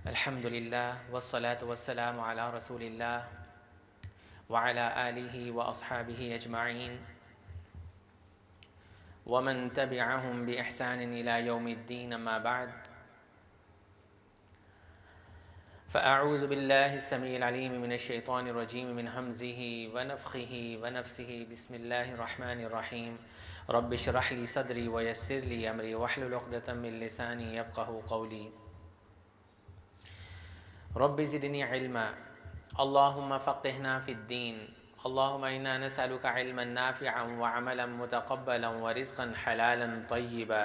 الحمد للہ والصلاة والسلام علی رسول اللہ وعلی آلہ واصحابہ اجمعین ومن تبعهم بإحسان إلى يوم الدين اما بعد فأعوذ بالله السميع العليم من الشيطان الرجيم من همزه ونفخه ونفسه بسم الله الرحمن الرحيم رب اشرح لي صدري ويسر لي أمري واحلل عقدة من لساني يفقهوا قولي رب زدني علما اللهم فقهنا في الدين اللهم إنا نسألك علما نافعا وعملا متقبلا ورزقا حلالا طيبا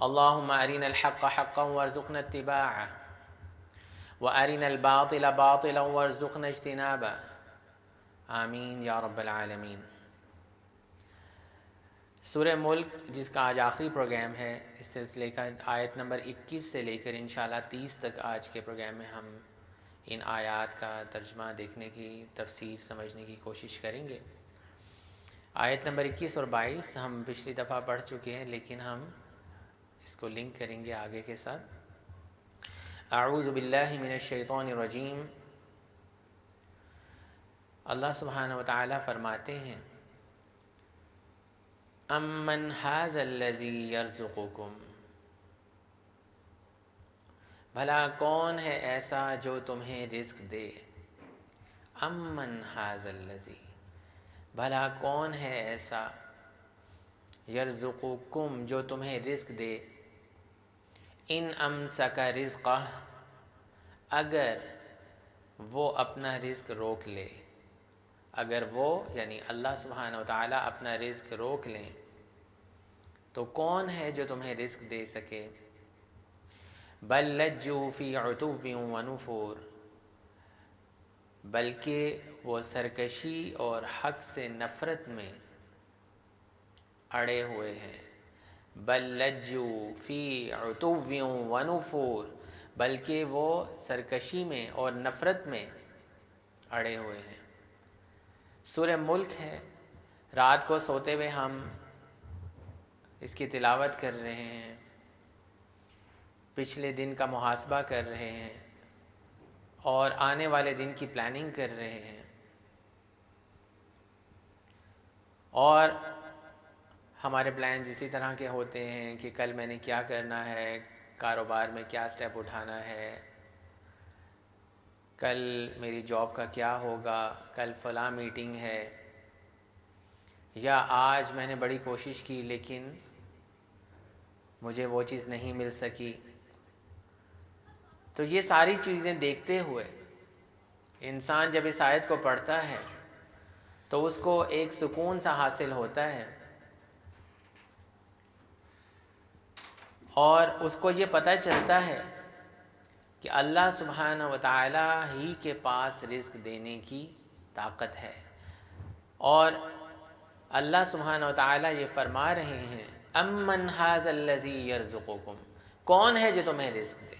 اللهم أرنا الحق حقا وارزقنا اتباعه وأرنا الباطل باطلا وارزقنا اجتنابه آمین یا رب العالمین۔ سورہ ملک جس کا آج آخری پروگرام ہے، اس سلسلے کا آیت نمبر 21 سے لے کر انشاءاللہ 30 تک آج کے پروگرام میں ہم ان آیات کا ترجمہ دیکھنے کی، تفسیر سمجھنے کی کوشش کریں گے۔ آیت نمبر 21 اور 22 ہم پچھلی دفعہ پڑھ چکے ہیں، لیکن ہم اس کو لنک کریں گے آگے کے ساتھ۔ اعوذ باللہ من الشیطان الرجیم۔ اللہ سبحانہ وتعالی فرماتے ہیں امن ھذا الذی یرزقکم، بھلا کون ہے ایسا جو تمہیں رزق دے۔ امن ھذا الذی، بھلا کون ہے ایسا یرزقکم جو تمہیں رزق دے۔ ان امسک رزقہ، اگر وہ اپنا رزق روک لے، اگر وہ یعنی اللہ سبحانہ وتعالی اپنا رزق روک لیں تو کون ہے جو تمہیں رزق دے سکے۔ بل لجوا فی عتو ونفور، بلکہ وہ سرکشی اور حق سے نفرت میں اڑے ہوئے ہیں۔ بل لجوا فی عتو ونفور، بلکہ وہ سرکشی میں اور نفرت میں اڑے ہوئے ہیں۔ سورہ ملک ہے، رات کو سوتے ہوئے ہم اس کی تلاوت کر رہے ہیں، پچھلے دن کا محاسبہ کر رہے ہیں اور آنے والے دن کی پلاننگ کر رہے ہیں، اور ہمارے پلانز اسی طرح کے ہوتے ہیں کہ کل میں نے کیا کرنا ہے، کاروبار میں کیا سٹیپ اٹھانا ہے، کل میری جاب کا کیا ہوگا، کل فلاں میٹنگ ہے، یا آج میں نے بڑی کوشش کی لیکن مجھے وہ چیز نہیں مل سکی۔ تو یہ ساری چیزیں دیکھتے ہوئے انسان جب اس آیت کو پڑھتا ہے تو اس کو ایک سکون سا حاصل ہوتا ہے، اور اس کو یہ پتہ چلتا ہے کہ اللہ سبحانہ وتعالی ہی کے پاس رزق دینے کی طاقت ہے، اور اللہ سبحانہ وتعالی یہ فرما رہے ہیں امن ھذا الذی یرزقکم، کون ہے جو تمہیں رزق دے۔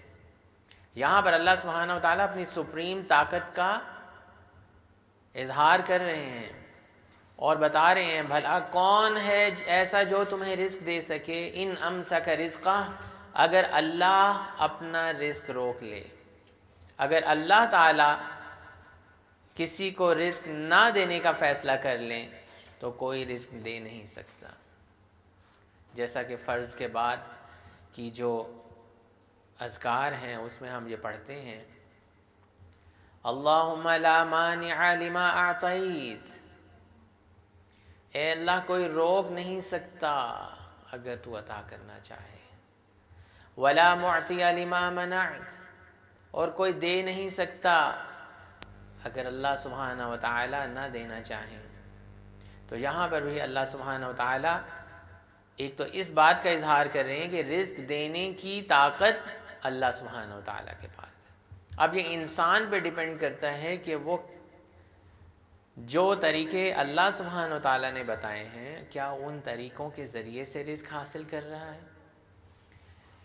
یہاں پر اللہ سبحانہ وتعالی اپنی سپریم طاقت کا اظہار کر رہے ہیں اور بتا رہے ہیں بھلا کون ہے ایسا جو تمہیں رزق دے سکے۔ ان امسک رزقہ، اگر اللہ اپنا رزق روک لے، اگر اللہ تعالی کسی کو رزق نہ دینے کا فیصلہ کر لیں تو کوئی رزق دے نہیں سکتا۔ جیسا کہ فرض کے بعد کی جو اذکار ہیں اس میں ہم یہ پڑھتے ہیں اللہم لا مانع لما اعطیت، اے اللہ کوئی روک نہیں سکتا اگر تو عطا کرنا چاہے، ولا معطی لما منعت، اور کوئی دے نہیں سکتا اگر اللہ سبحانہ وتعالی نہ دینا چاہیں۔ تو یہاں پر بھی اللہ سبحانہ وتعالی ایک تو اس بات کا اظہار کر رہے ہیں کہ رزق دینے کی طاقت اللہ سبحانہ وتعالی کے پاس ہے۔ اب یہ انسان پہ ڈیپینڈ کرتا ہے کہ وہ جو طریقے اللہ سبحانہ وتعالی نے بتائے ہیں کیا ان طریقوں کے ذریعے سے رزق حاصل کر رہا ہے۔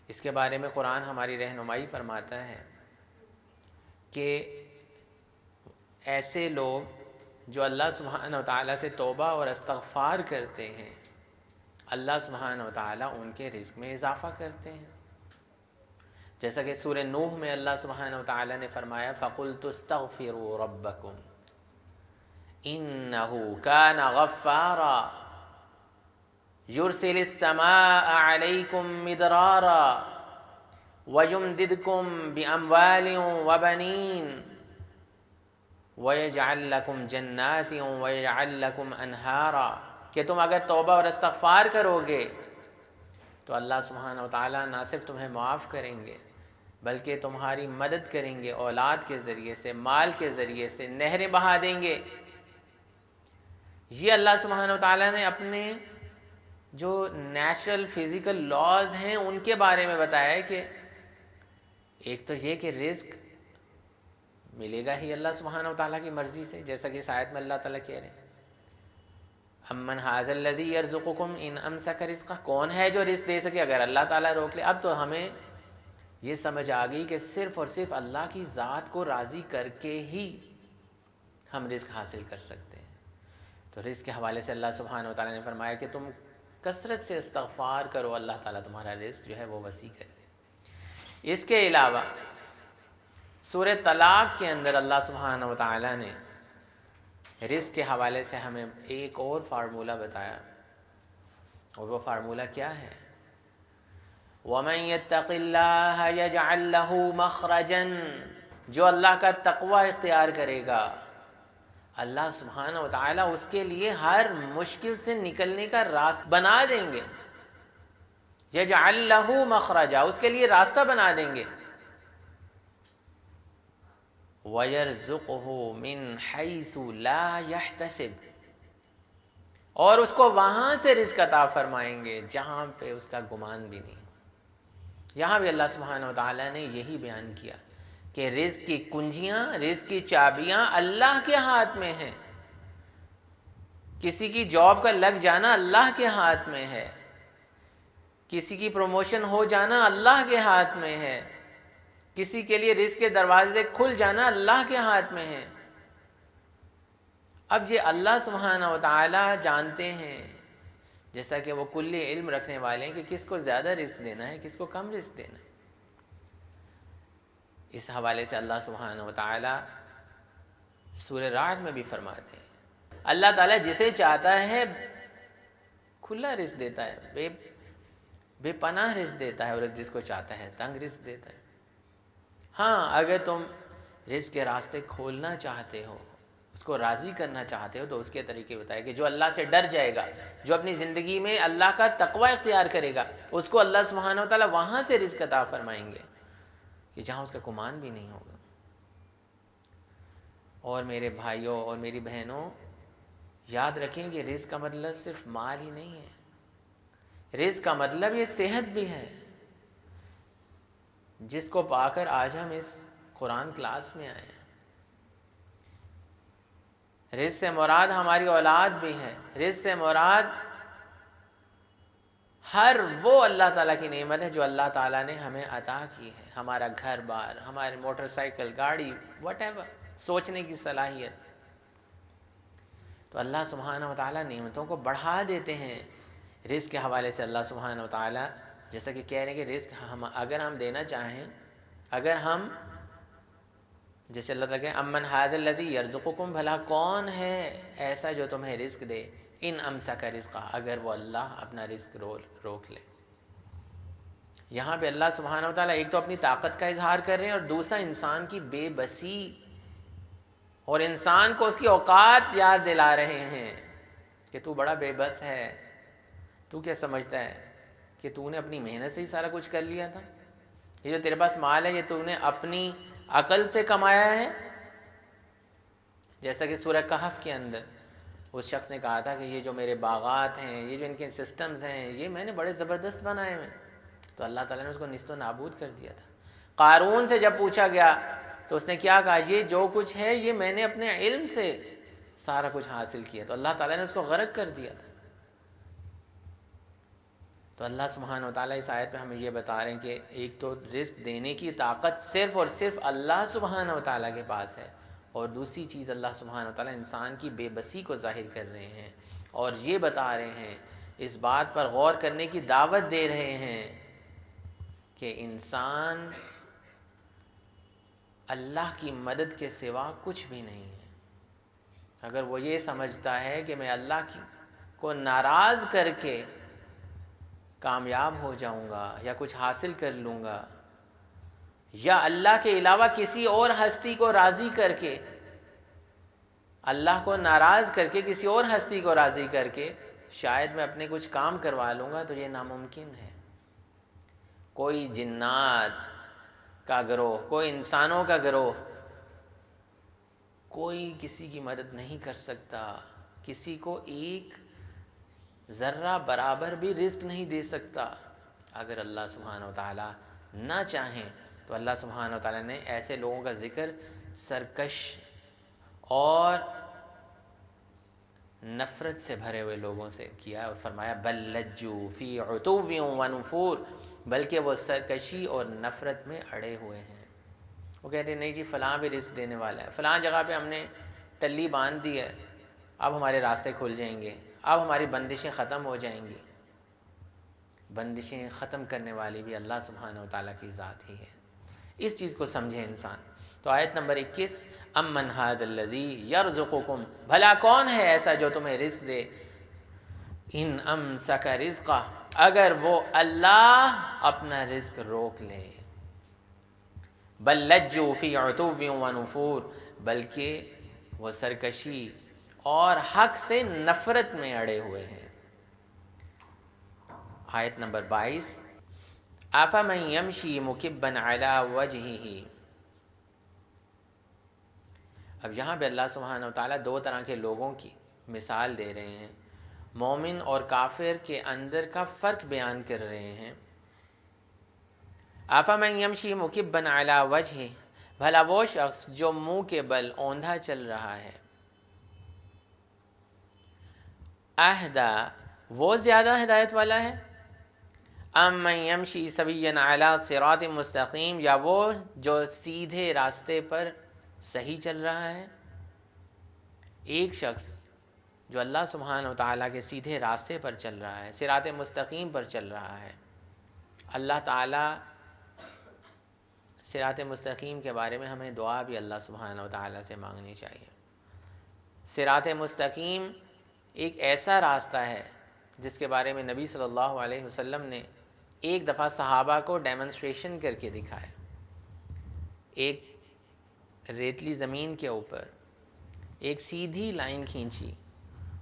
اس کے بارے میں قرآن ہماری رہنمائی فرماتا ہے کہ ایسے لوگ جو اللہ سبحانہ وتعالی سے توبہ اور استغفار کرتے ہیں، اللہ سبحانہ وتعالی ان کے رزق میں اضافہ کرتے ہیں۔ جیسا کہ سورہ نوح میں اللہ سبحانہ وتعالی نے فرمایا فَقُلْتُ اسْتَغْفِرُوا رَبَّكُمْ إِنَّهُ كَانَ غَفَّارًا يُرْسِلِ السَّمَاءَ عَلَيْكُمْ مِدْرَارًا وَيُمْدِدْكُمْ بِأَمْوَالٍ وَبَنِينَ وَيَجْعَلْ لَكُمْ جَنَّاتٍ وَيَجْعَلْ لَكُمْ أَنْهَارًا کہ تم اگر توبہ اور استغفار کرو گے تو اللہ سبحانہ وتعالیٰ نہ صرف تمہیں معاف کریں گے بلکہ تمہاری مدد کریں گے، اولاد کے ذریعے سے، مال کے ذریعے سے، نہریں بہا دیں گے۔ یہ اللہ سبحانہ وتعالیٰ نے اپنے جو نیچرل فزیکل لاز ہیں ان کے بارے میں بتایا ہے کہ ایک تو یہ کہ رزق ملے گا ہی اللہ سبحانہ وتعالیٰ کی مرضی سے، جیسا کہ اس آیت میں اللہ تعالیٰ کہہ رہے ہیں امن ھذا الذی یرزقکم ان امسک رزقہ، کون ہے جو رزق دے سکے اگر اللہ تعالیٰ روک لے۔ اب تو ہمیں یہ سمجھ آ گئی کہ صرف اور صرف اللہ کی ذات کو راضی کر کے ہی ہم رزق حاصل کر سکتے ہیں۔ تو رزق کے حوالے سے اللہ سبحانہ وتعالیٰ نے فرمایا کہ تم کثرت سے استغفار کرو، اللہ تعالیٰ تمہارا رزق جو ہے وہ وسیع کر دے۔ اس کے علاوہ سورہ طلاق کے اندر اللہ سبحانہ وتعالیٰ نے رزق کے حوالے سے ہمیں ایک اور فارمولہ بتایا، اور وہ فارمولہ کیا ہے؟ وَمَن يَتَّقِ اللَّهَ يَجْعَل لَّهُ مَخْرَجًا، جو اللہ کا تقوی اختیار کرے گا اللہ سبحانہ وتعالیٰ اس کے لیے ہر مشکل سے نکلنے کا راستہ بنا دیں گے۔ يَجْعَل لَّهُ مَخْرَجًا، اس کے لیے راستہ بنا دیں گے۔ وَيَرْزُقْهُ مِنْ حَيْثُ لَا يَحْتَسِبُ، اور اس کو وہاں سے رزق عطا فرمائیں گے جہاں پہ اس کا گمان بھی نہیں۔ یہاں بھی اللہ سبحانہ وتعالیٰ نے یہی بیان کیا کہ رزق کی کنجیاں، رزق کی چابیاں اللہ کے ہاتھ میں ہیں۔ کسی کی جاب کا لگ جانا اللہ کے ہاتھ میں ہے، کسی کی پروموشن ہو جانا اللہ کے ہاتھ میں ہے، کسی کے لیے رزق کے دروازے کھل جانا اللہ کے ہاتھ میں ہے۔ اب یہ اللہ سبحانہ وتعالیٰ جانتے ہیں، جیسا کہ وہ کلی علم رکھنے والے ہیں، کہ کس کو زیادہ رزق دینا ہے، کس کو کم رزق دینا ہے۔ اس حوالے سے اللہ سبحانہ وتعالیٰ سورہ رعد میں بھی فرماتے ہیں اللہ تعالیٰ جسے چاہتا ہے کھلا رزق دیتا ہے، بے پناہ رزق دیتا ہے، اور جس کو چاہتا ہے تنگ رزق دیتا ہے۔ ہاں اگر تم رزق کے راستے کھولنا چاہتے ہو، اس کو راضی کرنا چاہتے ہو، تو اس کے طریقے بتائے کہ جو اللہ سے ڈر جائے گا، جو اپنی زندگی میں اللہ کا تقوی اختیار کرے گا، اس کو اللہ سبحانہ وتعالیٰ وہاں سے رزق عطا فرمائیں گے کہ جہاں اس کا گمان بھی نہیں ہوگا۔ اور میرے بھائیوں اور میری بہنوں، یاد رکھیں کہ رزق کا مطلب صرف مال ہی نہیں ہے، رزق کا مطلب یہ صحت بھی ہے، جس کو پا کر آج ہم اس قرآن کلاس میں آئے ہیں۔ رزق سے مراد ہماری اولاد بھی ہے، رزق سے مراد ہر وہ اللہ تعالیٰ کی نعمت ہے جو اللہ تعالیٰ نے ہمیں عطا کی ہے، ہمارا گھر بار، ہمارے موٹر سائیکل، گاڑی، وٹ ایور، سوچنے کی صلاحیت۔ تو اللہ سبحانہ وتعالیٰ نعمتوں کو بڑھا دیتے ہیں۔ رزق کے حوالے سے اللہ سبحانہ وتعالیٰ جیسا کہ کہہ رہے ہیں کہ رزق اگر ہم دینا چاہیں، اگر ہم جیسے اللہ تعالیٰ کہتے ہیں امن ھذا الذی یرزقکم، بھلا کون ہے ایسا جو تمہیں رزق دے، ان امسک رزقہ، اگر وہ اللہ اپنا رزق روک لے۔ یہاں پہ اللہ سبحانہ وتعالیٰ ایک تو اپنی طاقت کا اظہار کر رہے ہیں، اور دوسرا انسان کی بے بسی اور انسان کو اس کی اوقات یاد دلا رہے ہیں کہ تو بڑا بے بس ہے، تو کیا سمجھتا ہے کہ تو نے اپنی محنت سے ہی سارا کچھ کر لیا تھا؟ یہ جو تیرے پاس مال ہے یہ تو نے اپنی عقل سے کمایا ہے؟ جیسا کہ سورہ کہف کے اندر اس شخص نے کہا تھا کہ یہ جو میرے باغات ہیں، یہ جو ان کے سسٹمز ہیں، یہ میں نے بڑے زبردست بنائے ہوئے، تو اللہ تعالیٰ نے اس کو نیست و نابود کر دیا تھا۔ قارون سے جب پوچھا گیا تو اس نے کیا کہا، یہ جو کچھ ہے یہ میں نے اپنے علم سے سارا کچھ حاصل کیا، تو اللہ تعالیٰ نے اس کو غرق کر دیا تھا۔ تو اللہ سبحانہ وتعالیٰ اس آیت میں ہمیں یہ بتا رہے ہیں کہ ایک تو رزق دینے کی طاقت صرف اور صرف اللہ سبحانہ وتعالیٰ کے پاس ہے، اور دوسری چیز اللہ سبحانہ وتعالیٰ انسان کی بے بسی کو ظاہر کر رہے ہیں، اور یہ بتا رہے ہیں، اس بات پر غور کرنے کی دعوت دے رہے ہیں کہ انسان اللہ کی مدد کے سوا کچھ بھی نہیں ہے۔ اگر وہ یہ سمجھتا ہے کہ میں اللہ کو ناراض کر کے کامیاب ہو جاؤں گا یا کچھ حاصل کر لوں گا، یا اللہ کے علاوہ کسی اور ہستی کو راضی کر کے، اللہ کو ناراض کر کے کسی اور ہستی کو راضی کر کے شاید میں اپنے کچھ کام کروا لوں گا، تو یہ ناممکن ہے۔ کوئی جنات کا گروہ، کوئی انسانوں کا گروہ، کوئی کسی کی مدد نہیں کر سکتا، کسی کو ایک ذرہ برابر بھی رزق نہیں دے سکتا۔ اگر اللہ سبحانہ و تعالیٰ نہ چاہیں تو اللہ سبحانہ و تعالیٰ نے ایسے لوگوں کا ذکر سرکش اور نفرت سے بھرے ہوئے لوگوں سے کیا اور فرمایا بل لجوا فی عتو و نفور، بلکہ وہ سرکشی اور نفرت میں اڑے ہوئے ہیں۔ وہ کہتے ہیں نہیں جی فلاں بھی رزق دینے والا ہے، فلاں جگہ پہ ہم نے ٹلی باندھ دی ہے، اب ہمارے راستے کھل جائیں گے، اب ہماری بندشیں ختم ہو جائیں گی۔ بندشیں ختم کرنے والی بھی اللہ سبحانہ و تعالیٰ کی ذات ہی ہے۔ اس چیز کو سمجھے انسان۔ تو آیت نمبر 21، امن ھذا الذی یرزقکم، بھلا کون ہے ایسا جو تمہیں رزق دے، ان امسک رزقہ، اگر وہ اللہ اپنا رزق روک لے، بل لجوا فی عتو و نفور، بلکہ وہ سرکشی اور حق سے نفرت میں اڑے ہوئے ہیں۔ آیت نمبر 22، افمن یمشی مکبا علی وجہہ۔ اب یہاں پہ اللہ سبحانہ و تعالیٰ دو طرح کے لوگوں کی مثال دے رہے ہیں، مومن اور کافر کے اندر کا فرق بیان کر رہے ہیں۔ افمن یمشی مکبا علی وجہہ، بھلا وہ شخص جو منہ کے بل اوندھا چل رہا ہے، اہدی، وہ زیادہ ہدایت والا ہے، ام من یمشی سویا علی صراط مستقیم، یا وہ جو سیدھے راستے پر صحیح چل رہا ہے۔ ایک شخص جو اللہ سبحانہ و تعالیٰ کے سیدھے راستے پر چل رہا ہے، صراط مستقیم پر چل رہا ہے، اللہ تعالیٰ صراط مستقیم کے بارے میں ہمیں دعا بھی اللہ سبحانہ و تعالیٰ سے مانگنی چاہیے۔ صراط مستقیم ایک ایسا راستہ ہے جس کے بارے میں نبی صلی اللہ علیہ وسلم نے ایک دفعہ صحابہ کو ڈیمونسٹریشن کر کے دکھایا۔ ایک ریتلی زمین کے اوپر ایک سیدھی لائن کھینچی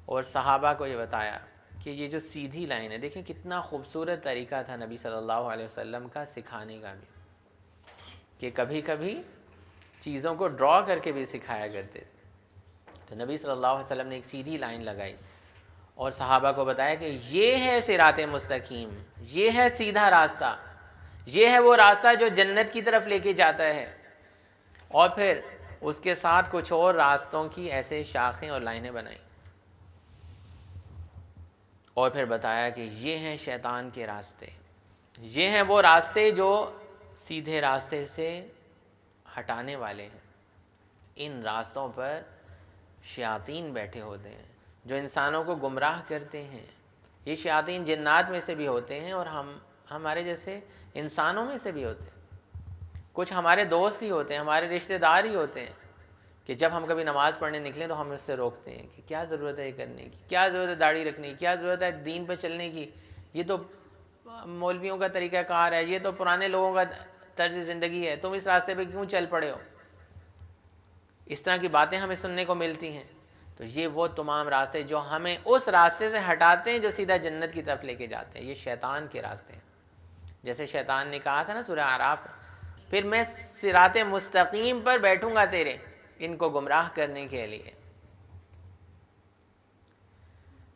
اور صحابہ کو یہ بتایا کہ یہ جو سیدھی لائن ہے، دیکھیں کتنا خوبصورت طریقہ تھا نبی صلی اللہ علیہ وسلم کا سکھانے کا بھی، کہ کبھی کبھی چیزوں کو ڈرا کر کے بھی سکھایا کرتے تھے۔ تو نبی صلی اللہ علیہ وسلم نے ایک سیدھی لائن لگائی اور صحابہ کو بتایا کہ یہ ہے صراط مستقیم، یہ ہے سیدھا راستہ، یہ ہے وہ راستہ جو جنت کی طرف لے کے جاتا ہے۔ اور پھر اس کے ساتھ کچھ اور راستوں کی ایسے شاخیں اور لائنیں بنائیں، اور پھر بتایا کہ یہ ہیں شیطان کے راستے، یہ ہیں وہ راستے جو سیدھے راستے سے ہٹانے والے ہیں۔ ان راستوں پر شیاطین بیٹھے ہوتے ہیں جو انسانوں کو گمراہ کرتے ہیں۔ یہ شیاطین جنات میں سے بھی ہوتے ہیں اور ہمارے جیسے انسانوں میں سے بھی ہوتے ہیں۔ کچھ ہمارے دوست ہی ہوتے ہیں، ہمارے رشتہ دار ہی ہوتے ہیں کہ جب ہم کبھی نماز پڑھنے نکلیں تو ہم اس سے روکتے ہیں کہ کیا ضرورت ہے یہ کرنے کی، کیا ضرورت ہے داڑھی رکھنے کی، کیا ضرورت ہے دین پہ چلنے کی، یہ تو مولویوں کا طریقہ کار ہے، یہ تو پرانے لوگوں کا طرز زندگی ہے، تم اس راستے پہ کیوں چل پڑے ہو۔ اس طرح کی باتیں ہمیں سننے کو ملتی ہیں۔ تو یہ وہ تمام راستے جو ہمیں اس راستے سے ہٹاتے ہیں جو سیدھا جنت کی طرف لے کے جاتے ہیں، یہ شیطان کے راستے ہیں۔ جیسے شیطان نے کہا تھا نا سورہ اعراف، پھر میں صراط مستقیم پر بیٹھوں گا تیرے، ان کو گمراہ کرنے کے لیے۔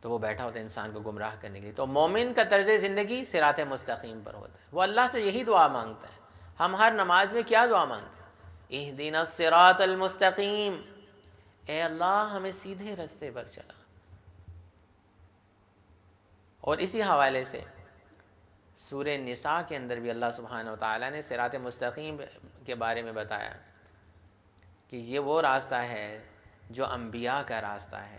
تو وہ بیٹھا ہوتا ہے انسان کو گمراہ کرنے کے لیے۔ تو مومن کا طرز زندگی صراط مستقیم پر ہوتا ہے، وہ اللہ سے یہی دعا مانگتا ہے۔ ہم ہر نماز میں کیا دعا مانگتے ہیں؟ اہدنا الصراط المستقیم، اے اللہ ہمیں سیدھے راستے پر چلا۔ اور اسی حوالے سے سورہ نساء کے اندر بھی اللہ سبحانہ و تعالیٰ نے صراط مستقیم کے بارے میں بتایا کہ یہ وہ راستہ ہے جو انبیاء کا راستہ ہے۔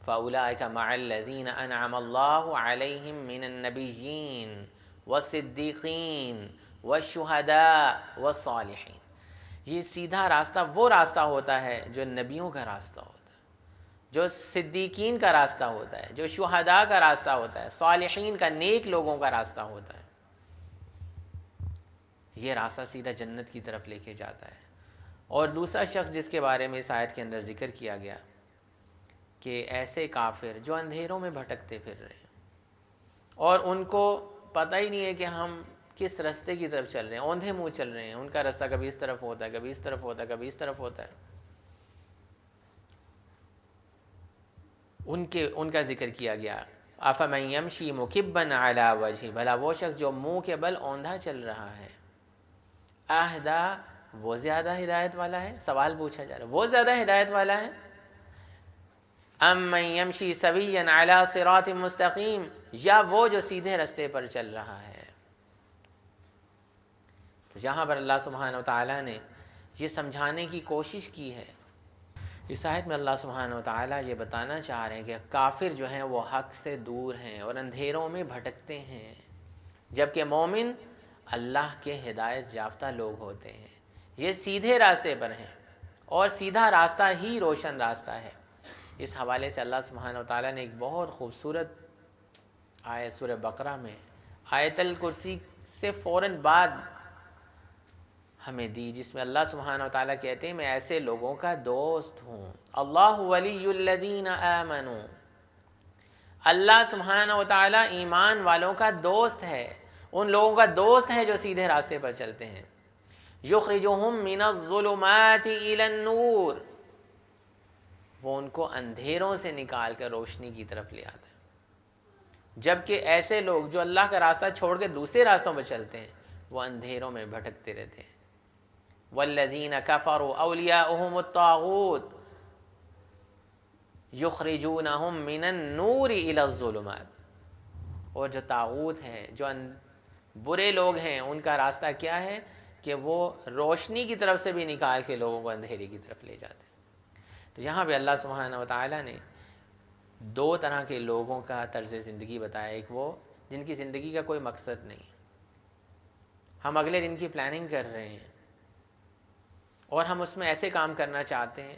فَأُولَٰئِكَ مَعَ الَّذِينَ أَنْعَمَ اللَّهُ عَلَيْهِم مِّنَ النَّبِيِّينَ وَالصِّدِّيقِينَ وَالشُّهَدَاءِ وَالصَّالِحِينَ۔ یہ سیدھا راستہ وہ راستہ ہوتا ہے جو نبیوں کا راستہ ہوتا ہے، جو صدیقین کا راستہ ہوتا ہے، جو شہداء کا راستہ ہوتا ہے، صالحین کا، نیک لوگوں کا راستہ ہوتا ہے۔ یہ راستہ سیدھا جنت کی طرف لے کے جاتا ہے۔ اور دوسرا شخص جس کے بارے میں اس آیت کے اندر ذکر کیا گیا کہ ایسے کافر جو اندھیروں میں بھٹکتے پھر رہے ہیں اور ان کو پتہ ہی نہیں ہے کہ ہم کس راستے کی طرف چل رہے ہیں، اوندھے منہ چل رہے ہیں، ان کا راستہ کبھی اس طرف ہوتا ہے، کبھی اس طرف ہوتا ہے، کبھی اس طرف ہوتا ہے، ان کا ذکر کیا گیا۔ افمن یمشی مکبا علی وجہ، بھلا وہ شخص جو منہ کے بل اوندھا چل رہا ہے، اہدا، وہ زیادہ ہدایت والا ہے؟ سوال پوچھا جا رہا ہے، وہ زیادہ ہدایت والا ہے؟ ام من یمشی سویا علی صراط مستقیم، یا وہ جو سیدھے رستے پر چل رہا ہے؟ تو یہاں پر اللہ سبحانہ و تعالیٰ نے یہ سمجھانے کی کوشش کی ہے۔ اس آیت میں اللہ سبحانہ و تعالیٰ یہ بتانا چاہ رہے ہیں کہ کافر جو ہیں وہ حق سے دور ہیں اور اندھیروں میں بھٹکتے ہیں، جبکہ مومن اللہ کے ہدایت یافتہ لوگ ہوتے ہیں، یہ سیدھے راستے پر ہیں اور سیدھا راستہ ہی روشن راستہ ہے۔ اس حوالے سے اللہ سبحانہ و تعالیٰ نے ایک بہت خوبصورت آیت سورہ بقرہ میں آیت الکرسی سے فوراً بعد ہمیں دی، جس میں اللہ سبحانہ و تعالیٰ کہتے ہیں میں ایسے لوگوں کا دوست ہوں، اللہ ولی الذین آمنوا، اللہ سبحانہ و تعالیٰ ایمان والوں کا دوست ہے، ان لوگوں کا دوست ہے جو سیدھے راستے پر چلتے ہیں۔ یخرجہم من الظلمات الی النور، وہ ان کو اندھیروں سے نکال کر روشنی کی طرف لے آتا ہے، جبکہ ایسے لوگ جو اللہ کا راستہ چھوڑ کے دوسرے راستوں پر چلتے ہیں وہ اندھیروں میں بھٹکتے رہتے ہیں۔ والذین کفروا اولیاؤہم الطاغوت یخرجونہم من النور الی الظلمات، اور جو طاغوت ہیں، جو برے لوگ ہیں، ان کا راستہ کیا ہے کہ وہ روشنی کی طرف سے بھی نکال کے لوگوں کو اندھیرے کی طرف لے جاتے ہیں۔ تو یہاں پہ اللہ سبحانہ و تعالیٰ نے دو طرح کے لوگوں کا طرز زندگی بتایا، ایک وہ جن کی زندگی کا کوئی مقصد نہیں، ہم اگلے دن کی پلاننگ کر رہے ہیں اور ہم اس میں ایسے کام کرنا چاہتے ہیں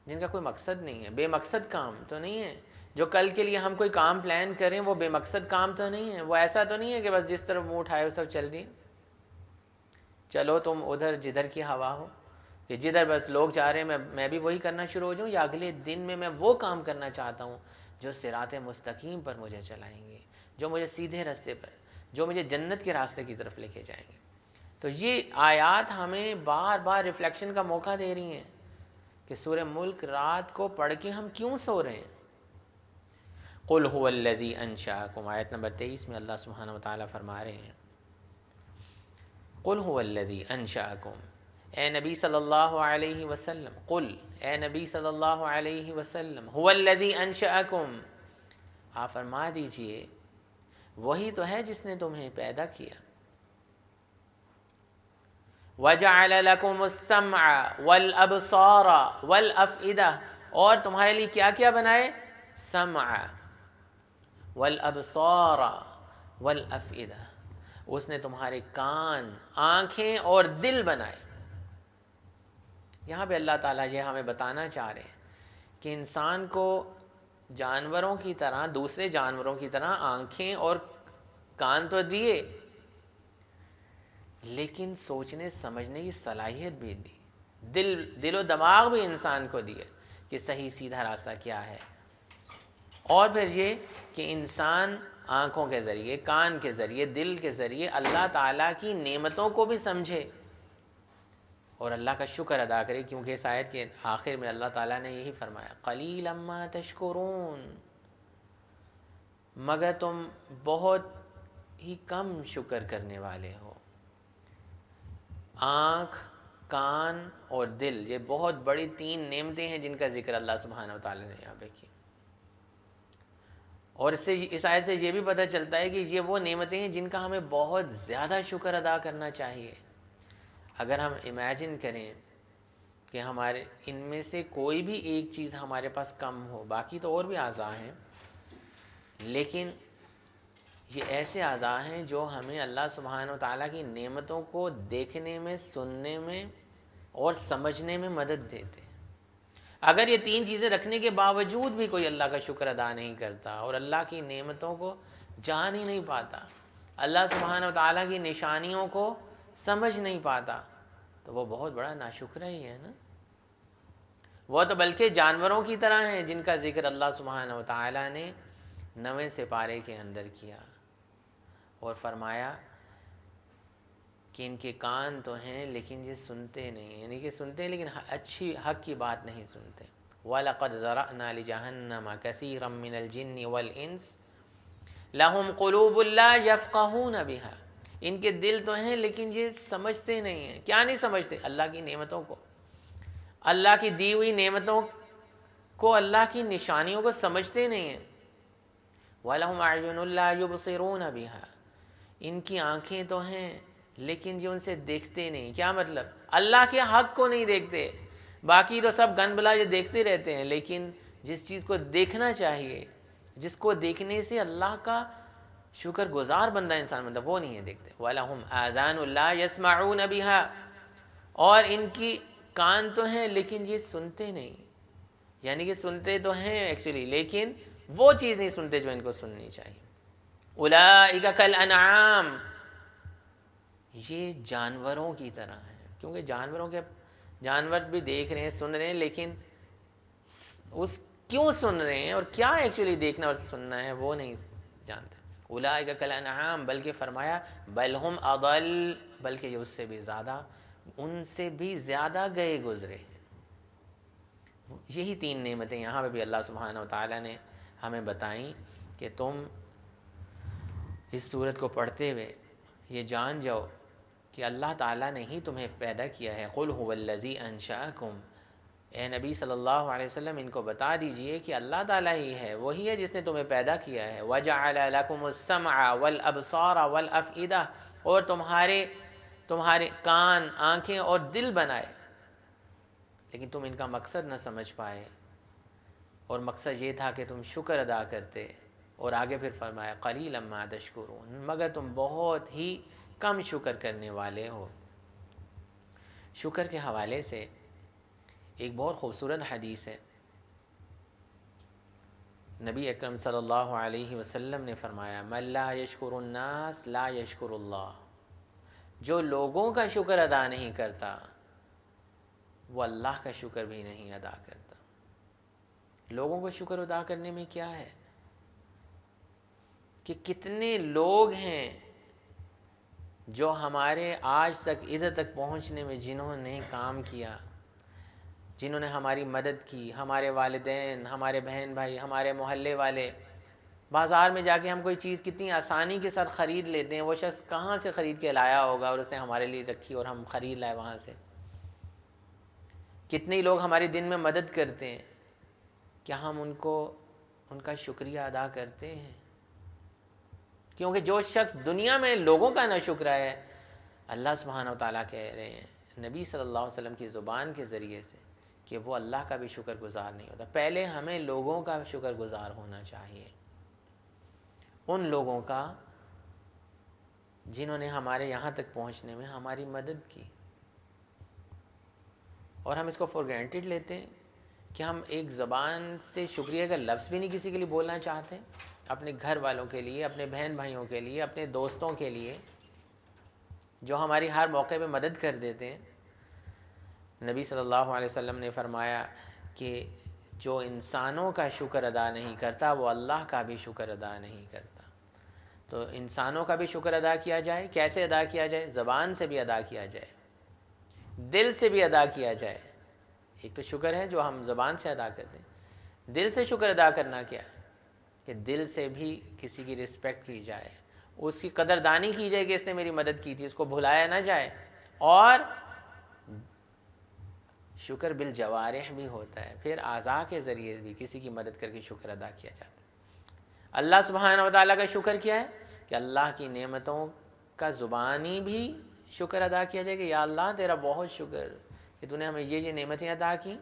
جن کا کوئی مقصد نہیں ہے، بے مقصد کام تو نہیں ہے۔ جو کل کے لیے ہم کوئی کام پلان کریں وہ بے مقصد کام تو نہیں ہے، وہ ایسا تو نہیں ہے کہ بس جس طرف منہ اٹھائے اس طرف چل دیے، چلو تم ادھر جدھر کی ہوا ہو، کہ جدھر بس لوگ جا رہے ہیں میں بھی وہی کرنا شروع ہو جاؤں، یا اگلے دن میں وہ کام کرنا چاہتا ہوں جو صراط مستقیم پر مجھے چلائیں گے، جو مجھے سیدھے راستے پر، جو مجھے جنت کے راستے کی طرف لے کے جائیں گے۔ تو یہ آیات ہمیں بار بار ریفلیکشن کا موقع دے رہی ہیں کہ سورہ ملک رات کو پڑھ کے ہم کیوں سو رہے ہیں۔ قل هو الذی انشأکم، آیت نمبر 23 میں اللہ سبحانہ و تعالیٰ فرما رہے ہیں قل هو الذی انشأکم، اے نبی صلی اللہ علیہ وسلم، قل، اے نبی صلی اللہ علیہ وسلم، هو الذی انشأکم، آپ فرما دیجئے وہی تو ہے جس نے تمہیں پیدا کیا، وَجَعَلَ لَكُمُ السَّمْعَ وَالْأَبْصَارَ وَالْأَفْئِدَةَ، اور تمہارے لیے کیا کیا بنائے؟ سمع والابصار والافئدہ، اس نے تمہارے کان، آنکھیں اور دل بنائے۔ یہاں پہ اللہ تعالیٰ یہ ہمیں بتانا چاہ رہے ہیں کہ انسان کو جانوروں کی طرح، دوسرے جانوروں کی طرح آنکھیں اور کان تو دیے، لیکن سوچنے سمجھنے کی صلاحیت بھی دی، دل و دماغ بھی انسان کو دیے کہ صحیح سیدھا راستہ کیا ہے۔ اور پھر یہ کہ انسان آنکھوں کے ذریعے، کان کے ذریعے، دل کے ذریعے اللہ تعالیٰ کی نعمتوں کو بھی سمجھے اور اللہ کا شکر ادا کرے، کیونکہ اس آیت کے آخر میں اللہ تعالیٰ نے یہی فرمایا قلیلا ما تشکرون، مگر تم بہت ہی کم شکر کرنے والے ہو۔ آنکھ، کان اور دل، یہ بہت بڑی تین نعمتیں ہیں جن کا ذکر اللہ سبحانہ و تعالیٰ نے یہاں پہ کیا، اور اس آیت سے یہ بھی پتہ چلتا ہے کہ یہ وہ نعمتیں ہیں جن کا ہمیں بہت زیادہ شکر ادا کرنا چاہیے۔ اگر ہم امیجن کریں کہ ہمارے ان میں سے کوئی بھی ایک چیز ہمارے پاس کم ہو. باقی تو اور بھی اعضاء ہیں، لیکن یہ ایسے اعضاء ہیں جو ہمیں اللہ سبحانہ و تعالیٰ کی نعمتوں کو دیکھنے میں، سننے میں اور سمجھنے میں مدد دیتے ہیں. اگر یہ تین چیزیں رکھنے کے باوجود بھی کوئی اللہ کا شکر ادا نہیں کرتا اور اللہ کی نعمتوں کو جان ہی نہیں پاتا، اللہ سبحانہ و تعالیٰ کی نشانیوں کو سمجھ نہیں پاتا، تو وہ بہت بڑا ناشکرہ ہی ہے نا. وہ تو بلکہ جانوروں کی طرح ہیں جن کا ذکر اللہ سبحانہ و تعالیٰ نے 9ویں سپارے کے اندر کیا اور فرمایا کہ ان کے کان تو ہیں لیکن یہ سنتے نہیں، یعنی کہ سنتے ہیں لیکن اچھی حق کی بات نہیں سنتے. وَلَقَدْ ذَرَأْنَا لِجَهَنَّمَ كَثِيرًا مِّنَ الْجِنِّ وَالْإِنسِ لَهُمْ قُلُوبٌ لَّا يَفْقَهُونَ بِهَا. ان کے دل تو ہیں لیکن یہ سمجھتے نہیں ہیں. کیا نہیں سمجھتے؟ اللہ کی نعمتوں کو، اللہ کی دی ہوئی نعمتوں کو، اللہ کی نشانیوں کو سمجھتے نہیں ہیں. وَلَهُمْ أَعْيُنٌ لَّا يُبْصِرُونَ بِهَا. ان کی آنکھیں تو ہیں لیکن جو ان سے دیکھتے نہیں. کیا مطلب؟ اللہ کے حق کو نہیں دیکھتے. باقی تو سب گن بلا یہ دیکھتے رہتے ہیں، لیکن جس چیز کو دیکھنا چاہیے، جس کو دیکھنے سے اللہ کا شکر گزار بندہ انسان بندہ، وہ نہیں ہے دیکھتے. وَلَهُمْ آذَانٌ لَّا يَسْمَعُونَ بِهَا. اور ان کی کان تو ہیں لیکن یہ سنتے نہیں، یعنی کہ سنتے تو ہیں ایکچولی لیکن وہ چیز نہیں سنتے جو ان کو سننی چاہیے. اولئک کالانعام. یہ جانوروں کی طرح ہیں، کیونکہ جانور بھی دیکھ رہے ہیں، سن رہے ہیں، لیکن اس کیوں سن رہے ہیں اور کیا ایکچولی دیکھنا اور سننا ہے وہ نہیں جانتے. اولئک کالانعام. بلکہ فرمایا بل ہم اضل. بلکہ یہ اس سے بھی زیادہ، ان سے بھی زیادہ گئے گزرے ہیں. یہی تین نعمتیں یہاں پہ بھی اللہ سبحانہ و تعالیٰ نے ہمیں بتائیں کہ تم اس سورت کو پڑھتے ہوئے یہ جان جاؤ کہ اللہ تعالیٰ نے ہی تمہیں پیدا کیا ہے. قل هو الذی انشأکم. اے نبی صلی اللہ علیہ وسلم ان کو بتا دیجئے کہ اللہ تعالیٰ ہی ہے، وہی ہے جس نے تمہیں پیدا کیا ہے. وجعل لکم السمع والابصار والافئدہ. اور تمہارے کان، آنکھیں اور دل بنائے، لیکن تم ان کا مقصد نہ سمجھ پائے، اور مقصد یہ تھا کہ تم شکر ادا کرتے. اور آگے پھر فرمایا قلیلا ما تشکرون. مگر تم بہت ہی کم شکر کرنے والے ہو. شکر کے حوالے سے ایک بہت خوبصورت حدیث ہے. نبی اکرم صلی اللہ علیہ وسلم نے فرمایا من لا یشکر الناس لا یشکر اللہ. جو لوگوں کا شکر ادا نہیں کرتا وہ اللہ کا شکر بھی نہیں ادا کرتا. لوگوں کا شکر ادا کرنے میں کیا ہے کہ کتنے لوگ ہیں جو ہمارے آج تک ادھر تک پہنچنے میں جنہوں نے کام کیا، جنہوں نے ہماری مدد کی، ہمارے والدین، ہمارے بہن بھائی، ہمارے محلے والے. بازار میں جا کے ہم کوئی چیز کتنی آسانی کے ساتھ خرید لیتے ہیں، وہ شخص کہاں سے خرید کے لایا ہوگا اور اس نے ہمارے لیے رکھی اور ہم خرید لائے وہاں سے. کتنے لوگ ہمارے دن میں مدد کرتے ہیں، کیا ہم ان کا شکریہ ادا کرتے ہیں؟ کیونکہ جو شخص دنیا میں لوگوں کا نہ شکر ہے، اللہ سبحانہ و تعالیٰ کہہ رہے ہیں نبی صلی اللہ علیہ وسلم کی زبان کے ذریعے سے کہ وہ اللہ کا بھی شکر گزار نہیں ہوتا. پہلے ہمیں لوگوں کا شکر گزار ہونا چاہیے، ان لوگوں کا جنہوں نے ہمارے یہاں تک پہنچنے میں ہماری مدد کی. اور ہم اس کو فور گرانٹیڈ لیتے ہیں کہ ہم ایک زبان سے شکریہ کا لفظ بھی نہیں کسی کے لیے بولنا چاہتے. اپنے گھر والوں کے لیے، اپنے بہن بھائیوں کے لیے، اپنے دوستوں کے لیے جو ہماری ہر موقع پہ مدد کر دیتے ہیں. نبی صلی اللہ علیہ وسلم نے فرمایا کہ جو انسانوں کا شکر ادا نہیں کرتا وہ اللہ کا بھی شکر ادا نہیں کرتا. تو انسانوں کا بھی شکر ادا کیا جائے. کیسے ادا کیا جائے؟ زبان سے بھی ادا کیا جائے، دل سے بھی ادا کیا جائے. ایک تو شکر ہے جو ہم زبان سے ادا کرتے ہیں، دل سے شکر ادا کرنا کیا ہے کہ دل سے بھی کسی کی رسپیکٹ کی جائے، اس کی قدردانی کی جائے کہ اس نے میری مدد کی تھی، اس کو بھلایا نہ جائے. اور شکر بالجوارح بھی ہوتا ہے، پھر اعضاء کے ذریعے بھی کسی کی مدد کر کے شکر ادا کیا جاتا ہے. اللہ سبحانہ و تعالیٰ کا شکر کیا ہے کہ اللہ کی نعمتوں کا زبانی بھی شکر ادا کیا جائے کہ یا اللہ تیرا بہت شکر کہ کہ تو نے ہمیں یہ نعمتیں عطا کی،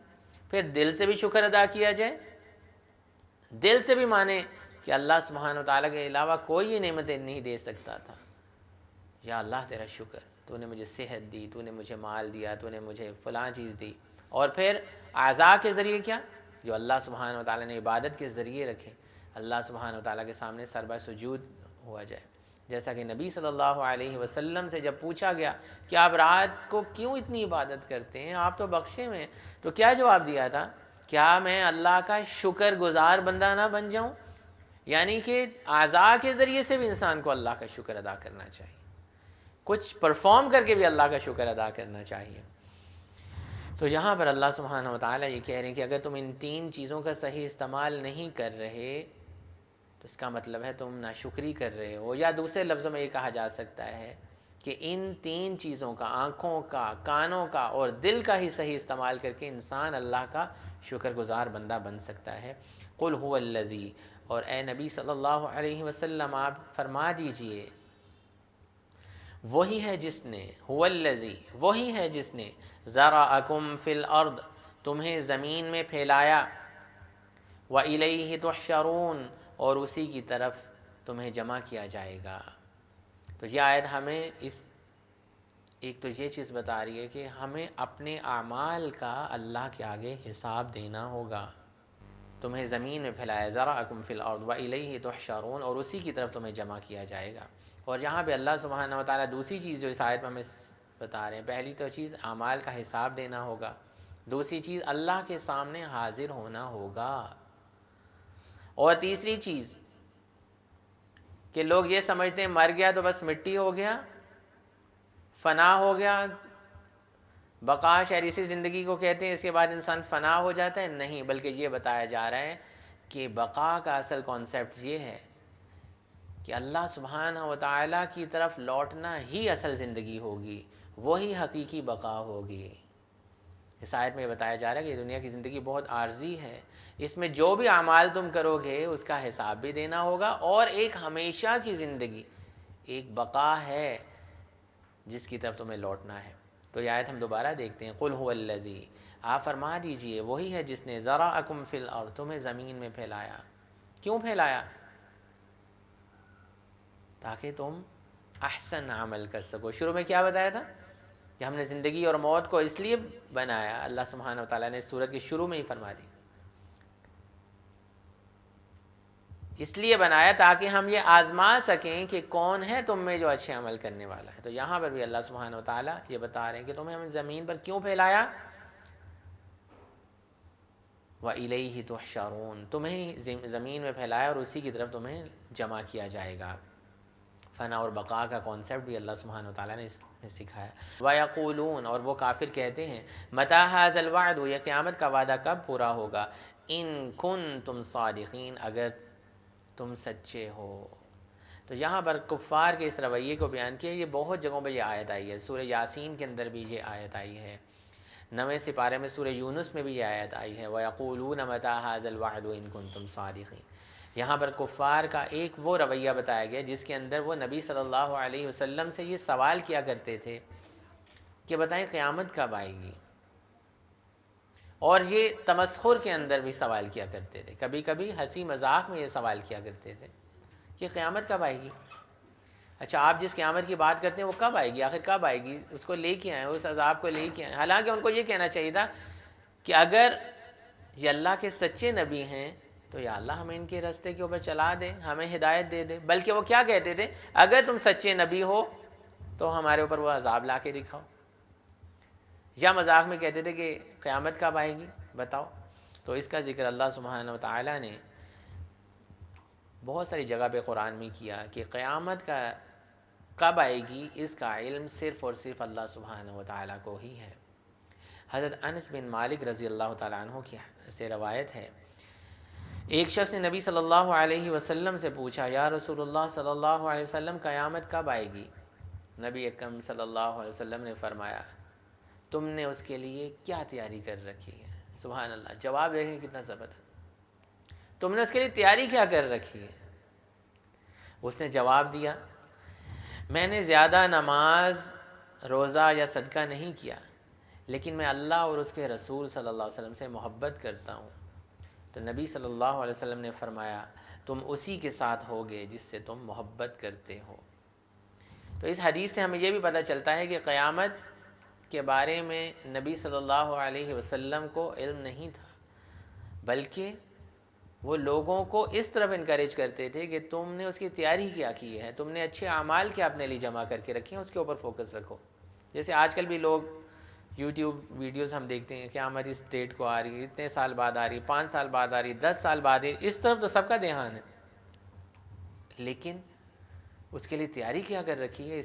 پھر دل سے بھی شکر ادا کیا جائے، دل سے بھی مانے کہ اللہ سبحانہ وتعالیٰ کے علاوہ کوئی یہ نعمتیں نہیں دے سکتا تھا، یا اللہ تیرا شکر، تو نے مجھے صحت دی، تو نے مجھے مال دیا، تو نے مجھے فلاں چیز دی۔ اور پھر اعضاء کے ذریعے کیا، جو اللہ سبحانہ وتعالیٰ نے عبادت کے ذریعے رکھے، اللہ سبحانہ وتعالیٰ کے سامنے سربہ سجود ہوا جائے۔ جیسا کہ نبی صلی اللہ علیہ وسلم سے جب پوچھا گیا کہ آپ رات کو کیوں اتنی عبادت کرتے ہیں، آپ تو بخشے میں، تو کیا جواب دیا تھا؟ کیا میں اللہ کا شکر گزار بندہ نہ بن جاؤں؟ یعنی کہ اعضاء کے ذریعے سے بھی انسان کو اللہ کا شکر ادا کرنا چاہیے، کچھ پرفارم کر کے بھی اللہ کا شکر ادا کرنا چاہیے۔ تو یہاں پر اللہ سبحانہ وتعالیٰ یہ کہہ رہے ہیں کہ اگر تم ان 3 چیزوں کا صحیح استعمال نہیں کر رہے تو اس کا مطلب ہے تم ناشکری کر رہے ہو، یا دوسرے لفظوں میں یہ کہا جا سکتا ہے کہ ان 3 چیزوں کا، آنکھوں کا، کانوں کا اور دل کا ہی صحیح استعمال کر کے انسان اللہ کا شکر گزار بندہ بن سکتا ہے۔ قل هو الذی، اور اے نبی صلی اللہ علیہ وسلم آپ فرما دیجئے، وہی ہے جس نے، هو الذی، وہی ہے جس نے ذرأکم فی الارض، تمہیں زمین میں پھیلایا، وإلیہ تحشرون، اور اسی کی طرف تمہیں جمع کیا جائے گا۔ تو یہ آیت ہمیں ایک تو یہ چیز بتا رہی ہے کہ ہمیں اپنے اعمال کا اللہ کے آگے حساب دینا ہوگا۔ تمہیں زمین میں پھیلایا، ذرأکم فی الارض وإلیہ تحشرون، اور اسی کی طرف تمہیں جمع کیا جائے گا۔ اور یہاں پہ اللہ سبحانہ وتعالیٰ دوسری چیز جو اس آیت میں ہمیں بتا رہے ہیں، پہلی تو چیز اعمال کا حساب دینا ہوگا، دوسری چیز اللہ کے سامنے حاضر ہونا ہوگا، اور تیسری چیز کہ لوگ یہ سمجھتے ہیں مر گیا تو بس مٹی ہو گیا، فنا ہو گیا، بقا شریسی زندگی کو کہتے ہیں، اس کے بعد انسان فنا ہو جاتا ہے۔ نہیں، بلکہ یہ بتایا جا رہا ہے کہ بقا کا اصل کانسیپٹ یہ ہے کہ اللہ سبحانہ وتعالیٰ کی طرف لوٹنا ہی اصل زندگی ہوگی، وہی حقیقی بقا ہوگی۔ اس آیت میں بتایا جا رہا ہے کہ دنیا کی زندگی بہت عارضی ہے، اس میں جو بھی اعمال تم کرو گے اس کا حساب بھی دینا ہوگا، اور ایک ہمیشہ کی زندگی، ایک بقا ہے جس کی طرف تمہیں لوٹنا ہے۔ تو یہ آیت ہم دوبارہ دیکھتے ہیں، قل هو الذی، آپ فرما دیجئے وہی ہے جس نے ذرأکم فی الارض، تمہیں زمین میں پھیلایا۔ کیوں پھیلایا؟ تاکہ تم احسن عمل کر سکو۔ شروع میں کیا بتایا تھا کہ ہم نے زندگی اور موت کو اس لیے بنایا، اللہ سبحانہ وتعالیٰ نے سورت کے شروع میں ہی فرما دی، اس لیے بنایا تاکہ ہم یہ آزما سکیں کہ کون ہے تم میں جو اچھے عمل کرنے والا ہے۔ تو یہاں پر بھی اللہ سبحانہ وتعالیٰ یہ بتا رہے ہیں کہ تمہیں ہم زمین پر کیوں پھیلایا، وَإِلَيْهِ تُحْشَرُونَ، تمہیں زمین میں پھیلایا اور اسی کی طرف تمہیں جمع کیا جائے گا۔ فنا اور بقا کا کانسیپٹ بھی اللہ سبحانہ وتعالیٰ نے اس میں سکھایا۔ وَيَقُولُونَ، اور وہ کافر کہتے ہیں، مَتَىٰ هَٰذَا الْوَعْدُ، یہ قیامت کا وعدہ کب پورا ہوگا، إِن كُنتُمْ صَادِقِينَ، اگر تم سچے ہو۔ تو یہاں پر کفار کے اس رویے کو بیان کیا، یہ بہت جگہوں پہ یہ آیت آئی ہے، سورہ یاسین کے اندر بھی یہ آیت آئی ہے، 9ویں سپارے میں سورہ یونس میں بھی یہ آیت آئی ہے، وَيَقُولُونَ مَتَىٰ هَٰذَا الْوَعْدُ إِن كُنتُمْ صَادِقِينَ۔ یہاں پر کفار کا ایک وہ رویہ بتایا گیا جس کے اندر وہ نبی صلی اللہ علیہ وسلم سے یہ سوال کیا کرتے تھے کہ بتائیں قیامت کب آئے گی، اور یہ تمسخر کے اندر بھی سوال کیا کرتے تھے، کبھی کبھی ہنسی مذاق میں یہ سوال کیا کرتے تھے کہ قیامت کب آئے گی۔ اچھا، آپ جس قیامت کی بات کرتے ہیں وہ کب آئے گی، آخر کب آئے گی، اس کو لے کے آئیں، اس عذاب کو لے کے آئیں۔ حالانکہ ان کو یہ کہنا چاہیے تھا کہ اگر یہ اللہ کے سچے نبی ہیں تو یا اللہ ہمیں ان کے راستے کے اوپر چلا دے، ہمیں ہدایت دے دے۔ بلکہ وہ کیا کہتے تھے، اگر تم سچے نبی ہو تو ہمارے اوپر وہ عذاب لا کے دکھاؤ، یا مذاق میں کہتے تھے کہ قیامت کب آئے گی بتاؤ۔ تو اس کا ذکر اللہ سبحانہ وتعالیٰ نے بہت ساری جگہ پہ قرآن میں کیا کہ قیامت کا کب آئے گی اس کا علم صرف اور صرف اللہ سبحانہ وتعالیٰ کو ہی ہے۔ حضرت انس بن مالک رضی اللہ تعالیٰ عنہ کی سے روایت ہے، ایک شخص نے نبی صلی اللہ علیہ وسلم سے پوچھا، یا رسول اللہ صلی اللہ علیہ وسلم قیامت کب آئے گی؟ نبی اکرم صلی اللہ علیہ وسلم نے فرمایا، تم نے اس کے لیے کیا تیاری کر رکھی ہے؟ سبحان اللہ، جواب دیکھیں کتنا زبردست، تم نے اس کے لیے تیاری کیا کر رکھی ہے؟ اس نے جواب دیا، میں نے زیادہ نماز، روزہ یا صدقہ نہیں کیا، لیکن میں اللہ اور اس کے رسول صلی اللہ علیہ وسلم سے محبت کرتا ہوں، تو نبی صلی اللہ علیہ وسلم نے فرمایا تم اسی کے ساتھ ہوگے جس سے تم محبت کرتے ہو۔ تو اس حدیث سے ہمیں یہ بھی پتہ چلتا ہے کہ قیامت کے بارے میں نبی صلی اللہ علیہ وسلم کو علم نہیں تھا، بلکہ وہ لوگوں کو اس طرف انکریج کرتے تھے کہ تم نے اس کی تیاری کیا کی ہے، تم نے اچھے اعمال کیا اپنے لیے جمع کر کے رکھے ہیں، اس کے اوپر فوکس رکھو۔ جیسے آج کل بھی لوگ یوٹیوب ویڈیوز ہم دیکھتے ہیں، قیامت اس ڈیٹ کو آ رہی ہے، اتنے سال بعد آ رہی ہے، 5 سال بعد آ رہی ہے، 10 سال بعد، اس طرف تو سب کا دھیان ہے، لیکن اس کے لیے تیاری کیا کر رکھی ہے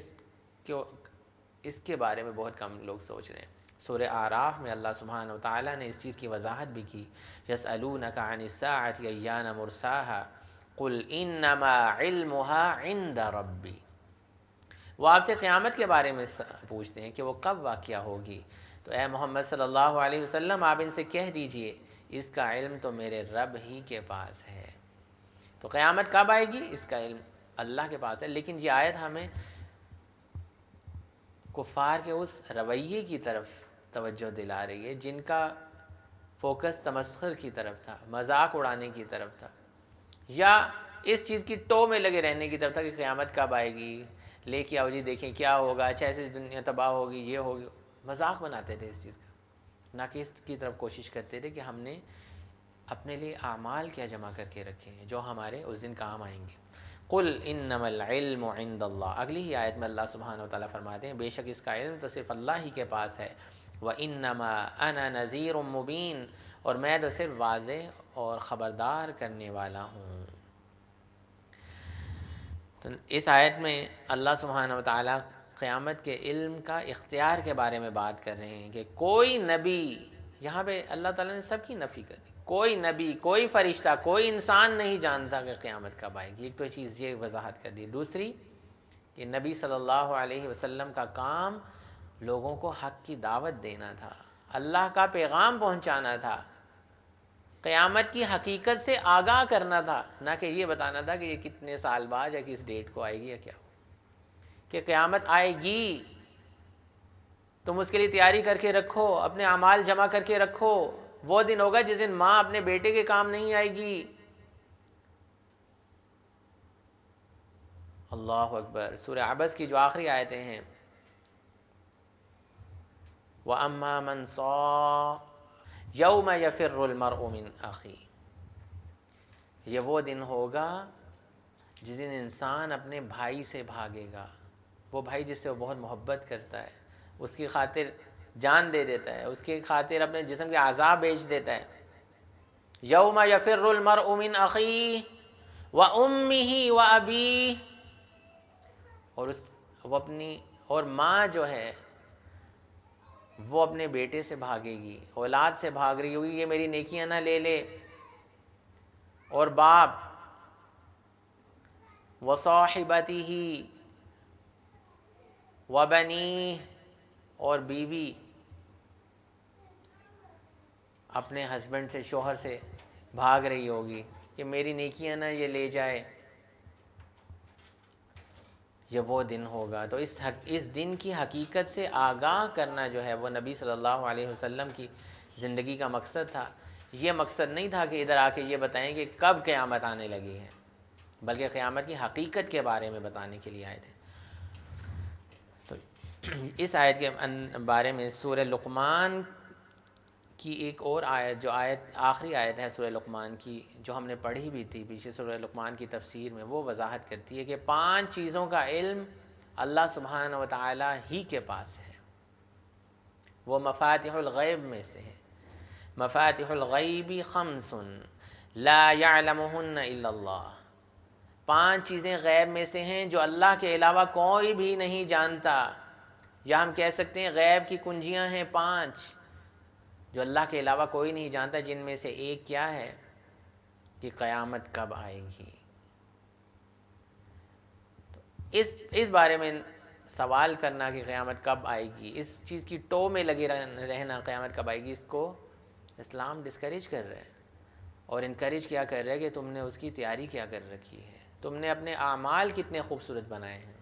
اس کے بارے میں بہت کم لوگ سوچ رہے ہیں۔ سورہ اعراف میں اللہ سبحانہ وتعالیٰ نے اس چیز کی وضاحت بھی کی، یسألونک عن الساعة ایان مرساها قل انما علمها عند ربی۔ وہ آپ سے قیامت کے بارے میں پوچھتے ہیں کہ وہ کب واقعہ ہوگی، تو اے محمد صلی اللہ علیہ وسلم آپ ان سے کہہ دیجئے اس کا علم تو میرے رب ہی کے پاس ہے۔ تو قیامت کب آئے گی اس کا علم اللہ کے پاس ہے، لیکن یہ آیت ہمیں کفار کے اس رویے کی طرف توجہ دلا رہی ہے جن کا فوکس تمسخر کی طرف تھا، مذاق اڑانے کی طرف تھا، یا اس چیز کی ٹو میں لگے رہنے کی طرف تھا کہ قیامت کب آئے گی، لے کے آؤ جی دیکھیں کیا ہوگا، اچھا ایسے دنیا تباہ ہوگی، یہ ہوگی، مذاق بناتے تھے اس چیز کا، نہ کہ اس کی طرف کوشش کرتے تھے کہ ہم نے اپنے لیے اعمال کیا جمع کر کے رکھے ہیں جو ہمارے اس دن کام آئیں گے۔ قل انما العلم عند اللہ، اگلی ہی آیت میں اللہ سبحانہ وتعالیٰ فرماتے ہیں بے شک اس کا علم تو صرف اللہ ہی کے پاس ہے، وَإِنَّمَا أَنَا نَذِيرٌ مُبِينٌ، اور میں تو صرف واضح اور خبردار کرنے والا ہوں۔ تو اس آیت میں اللہ سبحانہ وتعالیٰ قیامت کے علم کا اختیار کے بارے میں بات کر رہے ہیں کہ کوئی نبی، یہاں پہ اللہ تعالیٰ نے سب کی نفی کر دی، کوئی نبی، کوئی فرشتہ، کوئی انسان نہیں جانتا کہ قیامت کب آئے گی۔ ایک تو چیز یہ وضاحت کر دی، دوسری کہ نبی صلی اللہ علیہ وسلم کا کام لوگوں کو حق کی دعوت دینا تھا، اللہ کا پیغام پہنچانا تھا، قیامت کی حقیقت سے آگاہ کرنا تھا، نہ کہ یہ بتانا تھا کہ یہ کتنے سال بعد یا کس ڈیٹ کو آئے گی یا کیا ہو، کہ قیامت آئے گی، تم اس کے لیے تیاری کر کے رکھو، اپنے اعمال جمع کر کے رکھو، وہ دن ہوگا جس دن ماں اپنے بیٹے کے کام نہیں آئے گی۔ اللہ اکبر۔ سورہ عبس کی جو آخری آیتیں ہیں، وَأَمَّا مَنْ صَاغَ يَوْمَ يَفِرُّ الْمَرْءُ مِنْ أَخِيهِ، یہ وہ دن ہوگا جس دن انسان اپنے بھائی سے بھاگے گا، وہ بھائی جس سے وہ بہت محبت کرتا ہے، اس کی خاطر جان دے دیتا ہے، اس کی خاطر اپنے جسم کے اعضاء بیچ دیتا ہے۔ یوم یفر المرء من اخیہ وامہ وابیہ، اور ماں جو ہے وہ اپنے بیٹے سے بھاگے گی، اولاد سے بھاگ رہی ہوگی یہ میری نیکیاں نہ لے لے، اور باپ وصاحبتہ وبنیہ، اور بیوی اپنے ہسبینڈ سے، شوہر سے بھاگ رہی ہوگی کہ میری نیکیاں نہ یہ لے جائے۔ یہ وہ دن ہوگا۔ تو اس دن کی حقیقت سے آگاہ کرنا جو ہے وہ نبی صلی اللہ علیہ وسلم کی زندگی کا مقصد تھا۔ یہ مقصد نہیں تھا کہ ادھر آ کے یہ بتائیں کہ کب قیامت آنے لگی ہے، بلکہ قیامت کی حقیقت کے بارے میں بتانے کے لیے آئے تھے۔ تو اس آیت کے بارے میں سورہ لقمان کی ایک اور آیت، جو آخری آیت ہے سورہ لقمان کی، جو ہم نے پڑھی بھی تھی پیچھے سورہ لقمان کی تفسیر میں، وہ وضاحت کرتی ہے کہ 5 چیزوں کا علم اللہ سبحانہ وتعالی ہی کے پاس ہے، وہ مفاتیح الغیب میں سے ہے۔ مفاتیح الغیب 5 لا یعلمہن الا اللہ، 5 چیزیں غیب میں سے ہیں جو اللہ کے علاوہ کوئی بھی نہیں جانتا، یا ہم کہہ سکتے ہیں غیب کی کنجیاں ہیں 5 جو اللہ کے علاوہ کوئی نہیں جانتا، جن میں سے ایک کیا ہے کہ قیامت کب آئے گی۔ اس بارے میں سوال کرنا کہ قیامت کب آئے گی، اس چیز کی ٹو میں لگے رہنا قیامت کب آئے گی، اس کو اسلام ڈسکریج کر رہا ہے، اور انکریج کیا کر رہا ہے کہ تم نے اس کی تیاری کیا کر رکھی ہے، تم نے اپنے اعمال کتنے خوبصورت بنائے ہیں۔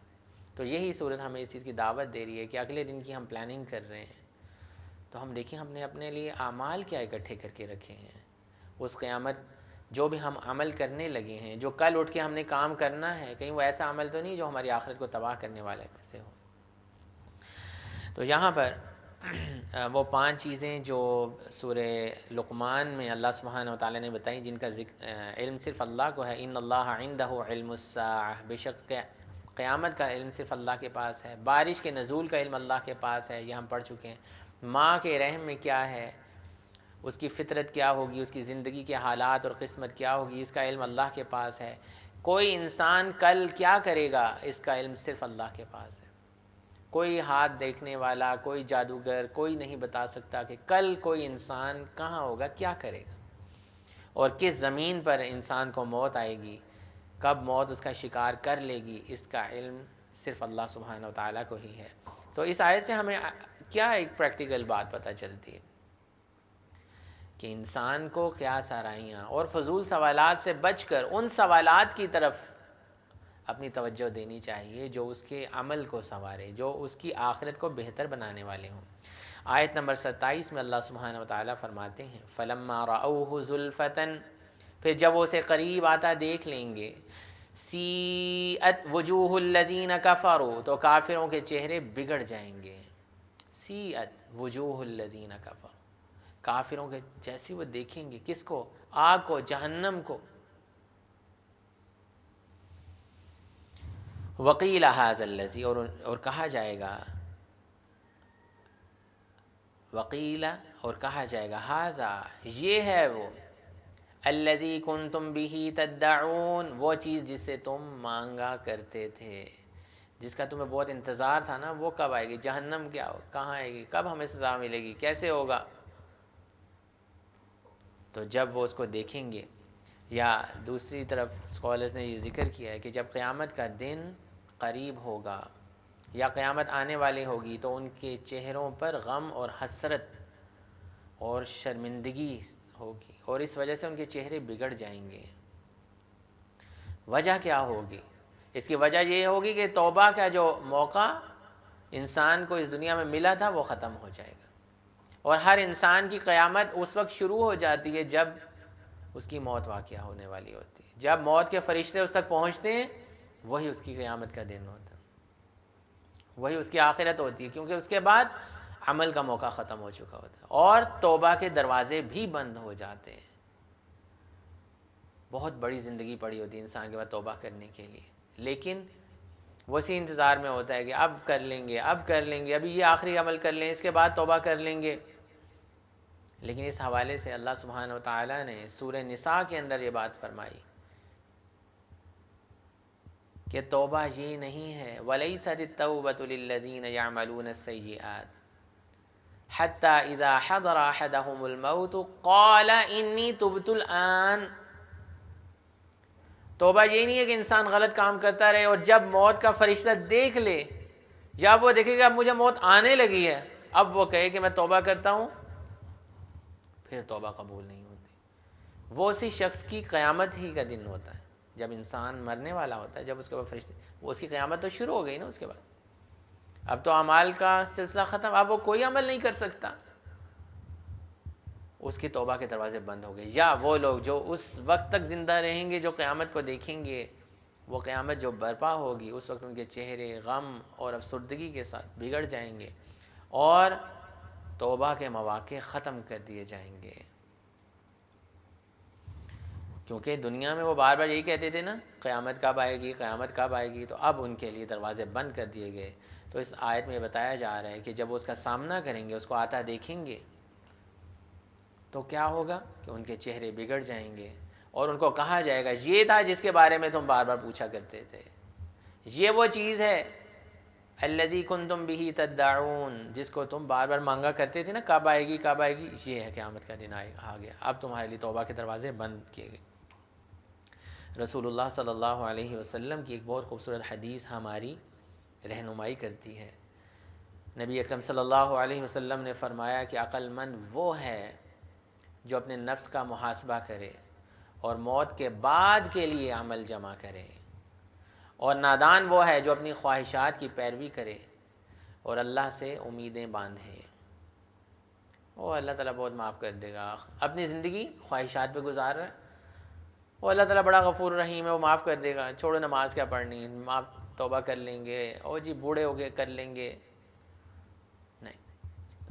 تو یہی صورت ہمیں اس چیز کی دعوت دے رہی ہے کہ اگلے دن کی ہم پلاننگ کر رہے ہیں تو ہم دیکھیں ہم نے اپنے لیے اعمال کیا اکٹھے کر کے رکھے ہیں. اس قیامت جو بھی ہم عمل کرنے لگے ہیں، جو کل اٹھ کے ہم نے کام کرنا ہے، کہیں وہ ایسا عمل تو نہیں جو ہماری آخرت کو تباہ کرنے والے میں سے ہو. تو یہاں پر وہ 5 چیزیں جو سورہ لقمان میں اللہ سبحانہ وتعالی نے بتائیں، جن کا علم صرف اللہ کو ہے. ان اللہ عندہ علم الساعہ، بے شک قیامت کا علم صرف اللہ کے پاس ہے. بارش کے نزول کا علم اللہ کے پاس ہے، یہ ہم پڑھ چکے ہیں. ماں کے رحم میں کیا ہے، اس کی فطرت کیا ہوگی، اس کی زندگی کے حالات اور قسمت کیا ہوگی، اس کا علم اللہ کے پاس ہے. کوئی انسان کل کیا کرے گا، اس کا علم صرف اللہ کے پاس ہے. کوئی ہاتھ دیکھنے والا، کوئی جادوگر، کوئی نہیں بتا سکتا کہ کل کوئی انسان کہاں ہوگا، کیا کرے گا، اور کس زمین پر انسان کو موت آئے گی، کب موت اس کا شکار کر لے گی. اس کا علم صرف اللہ سبحانہ و تعالیٰ کو ہی ہے. تو اس آیت سے ہمیں کیا ایک پریکٹیکل بات پتہ چلتی ہے کہ انسان کو قیاس آرائیاں اور فضول سوالات سے بچ کر ان سوالات کی طرف اپنی توجہ دینی چاہیے جو اس کے عمل کو سنوارے، جو اس کی آخرت کو بہتر بنانے والے ہوں. آیت نمبر 27 میں اللہ سبحانہ وتعالیٰ فرماتے ہیں فَلَمَّا رَأَوْهُ زُلْفَةً، پھر جب وہ اسے قریب آتا دیکھ لیں گے، سیئت وجوہ الذین کفروا، تو کافروں کے چہرے بگڑ جائیں گے. سیئت وجوہ الذین کفروا، کافروں کے جیسے وہ دیکھیں گے کس کو، آگ کو، جہنم کو. وقیل ھذا الذی، اور کہا جائے گا، وقیل اور کہا جائے گا، ھذا یہ ہے وہ، الذی کنتم بہ تدعون وہ چیز جس سے تم مانگا کرتے تھے، جس کا تمہیں بہت انتظار تھا نا، وہ کب آئے گی، جہنم کیا ہو، کہاں آئے گی، کب ہمیں سزا ملے گی، کیسے ہوگا. تو جب وہ اس کو دیکھیں گے، یا دوسری طرف اسکالرز نے یہ ذکر کیا ہے کہ جب قیامت کا دن قریب ہوگا یا قیامت آنے والی ہوگی تو ان کے چہروں پر غم اور حسرت اور شرمندگی ہوگی، اور اس وجہ سے ان کے چہرے بگڑ جائیں گے. وجہ کیا ہوگی؟ اس کی وجہ یہ ہوگی کہ توبہ کا جو موقع انسان کو اس دنیا میں ملا تھا وہ ختم ہو جائے گا، اور ہر انسان کی قیامت اس وقت شروع ہو جاتی ہے جب اس کی موت واقعہ ہونے والی ہوتی ہے. جب موت کے فرشتے اس تک پہنچتے ہیں وہی اس کی قیامت کا دن ہوتا ہے، وہی اس کی آخرت ہوتی ہے، کیونکہ اس کے بعد عمل کا موقع ختم ہو چکا ہوتا ہے اور توبہ کے دروازے بھی بند ہو جاتے ہیں. بہت بڑی زندگی پڑی ہوتی ہے انسان کے بعد توبہ کرنے کے لیے، لیکن وہ اسی انتظار میں ہوتا ہے کہ اب کر لیں گے، اب کر لیں گے، ابھی یہ آخری عمل کر لیں، اس کے بعد توبہ کر لیں گے. لیکن اس حوالے سے اللہ سبحانہ و تعالیٰ نے سورہ نساء کے اندر یہ بات فرمائی کہ توبہ یہ نہیں ہے، وَلَيْسَتِ التَّوْبَةُ لِلَّذِينَ يَعْمَلُونَ السَّيِّئَاتِ حَتَّى إِذَا حَضَرَ أَحَدَهُمُ الْمَوْتُ قَالَ إِنِّي تُبْتُ الْآنَ. توبہ یہ نہیں ہے کہ انسان غلط کام کرتا رہے اور جب موت کا فرشتہ دیکھ لے، یا وہ دیکھے کہ اب مجھے موت آنے لگی ہے، اب وہ کہے کہ میں توبہ کرتا ہوں، پھر توبہ قبول نہیں ہوتی. وہ اسی شخص کی قیامت ہی کا دن ہوتا ہے جب انسان مرنے والا ہوتا ہے، جب اس کے بعد فرشتے، وہ اس کی قیامت تو شروع ہو گئی نا. اس کے بعد اب تو اعمال کا سلسلہ ختم، اب وہ کوئی عمل نہیں کر سکتا، اس کی توبہ کے دروازے بند ہو گئے. یا وہ لوگ جو اس وقت تک زندہ رہیں گے، جو قیامت کو دیکھیں گے، وہ قیامت جو برپا ہوگی اس وقت ان کے چہرے غم اور افسردگی کے ساتھ بگڑ جائیں گے اور توبہ کے مواقع ختم کر دیے جائیں گے. کیونکہ دنیا میں وہ بار بار یہی کہتے تھے نا، قیامت کب آئے گی، قیامت کب آئے گی، تو اب ان کے لیے دروازے بند کر دیے گئے. تو اس آیت میں یہ بتایا جا رہا ہے کہ جب وہ اس کا سامنا کریں گے، اس کو آتا دیکھیں گے، تو کیا ہوگا کہ ان کے چہرے بگڑ جائیں گے اور ان کو کہا جائے گا یہ تھا جس کے بارے میں تم بار بار پوچھا کرتے تھے، یہ وہ چیز ہے الذی کنتم بہ تدعون، جس کو تم بار بار مانگا کرتے تھے نا، کب آئے گی کب آئے گی. یہ ہے قیامت کا دن آ گیا، اب تمہارے لیے توبہ کے دروازے بند کیے گئے. رسول اللہ صلی اللہ علیہ وسلم کی ایک بہت خوبصورت حدیث ہماری رہنمائی کرتی ہے. نبی اکرم صلی اللہ علیہ وسلم نے فرمایا کہ عقل مند وہ ہے جو اپنے نفس کا محاسبہ کرے اور موت کے بعد کے لیے عمل جمع کرے، اور نادان وہ ہے جو اپنی خواہشات کی پیروی کرے اور اللہ سے امیدیں باندھے. وہ اللہ تعالیٰ بہت معاف کر دے گا، اپنی زندگی خواہشات پہ گزار رہا ہے، وہ اللہ تعالیٰ بڑا غفور رحیم ہے، وہ معاف کر دے گا، چھوڑو نماز کیا پڑھنی، معاف توبہ کر لیں گے، او جی بوڑھے ہو گئے کر لیں گے۔ نہیں،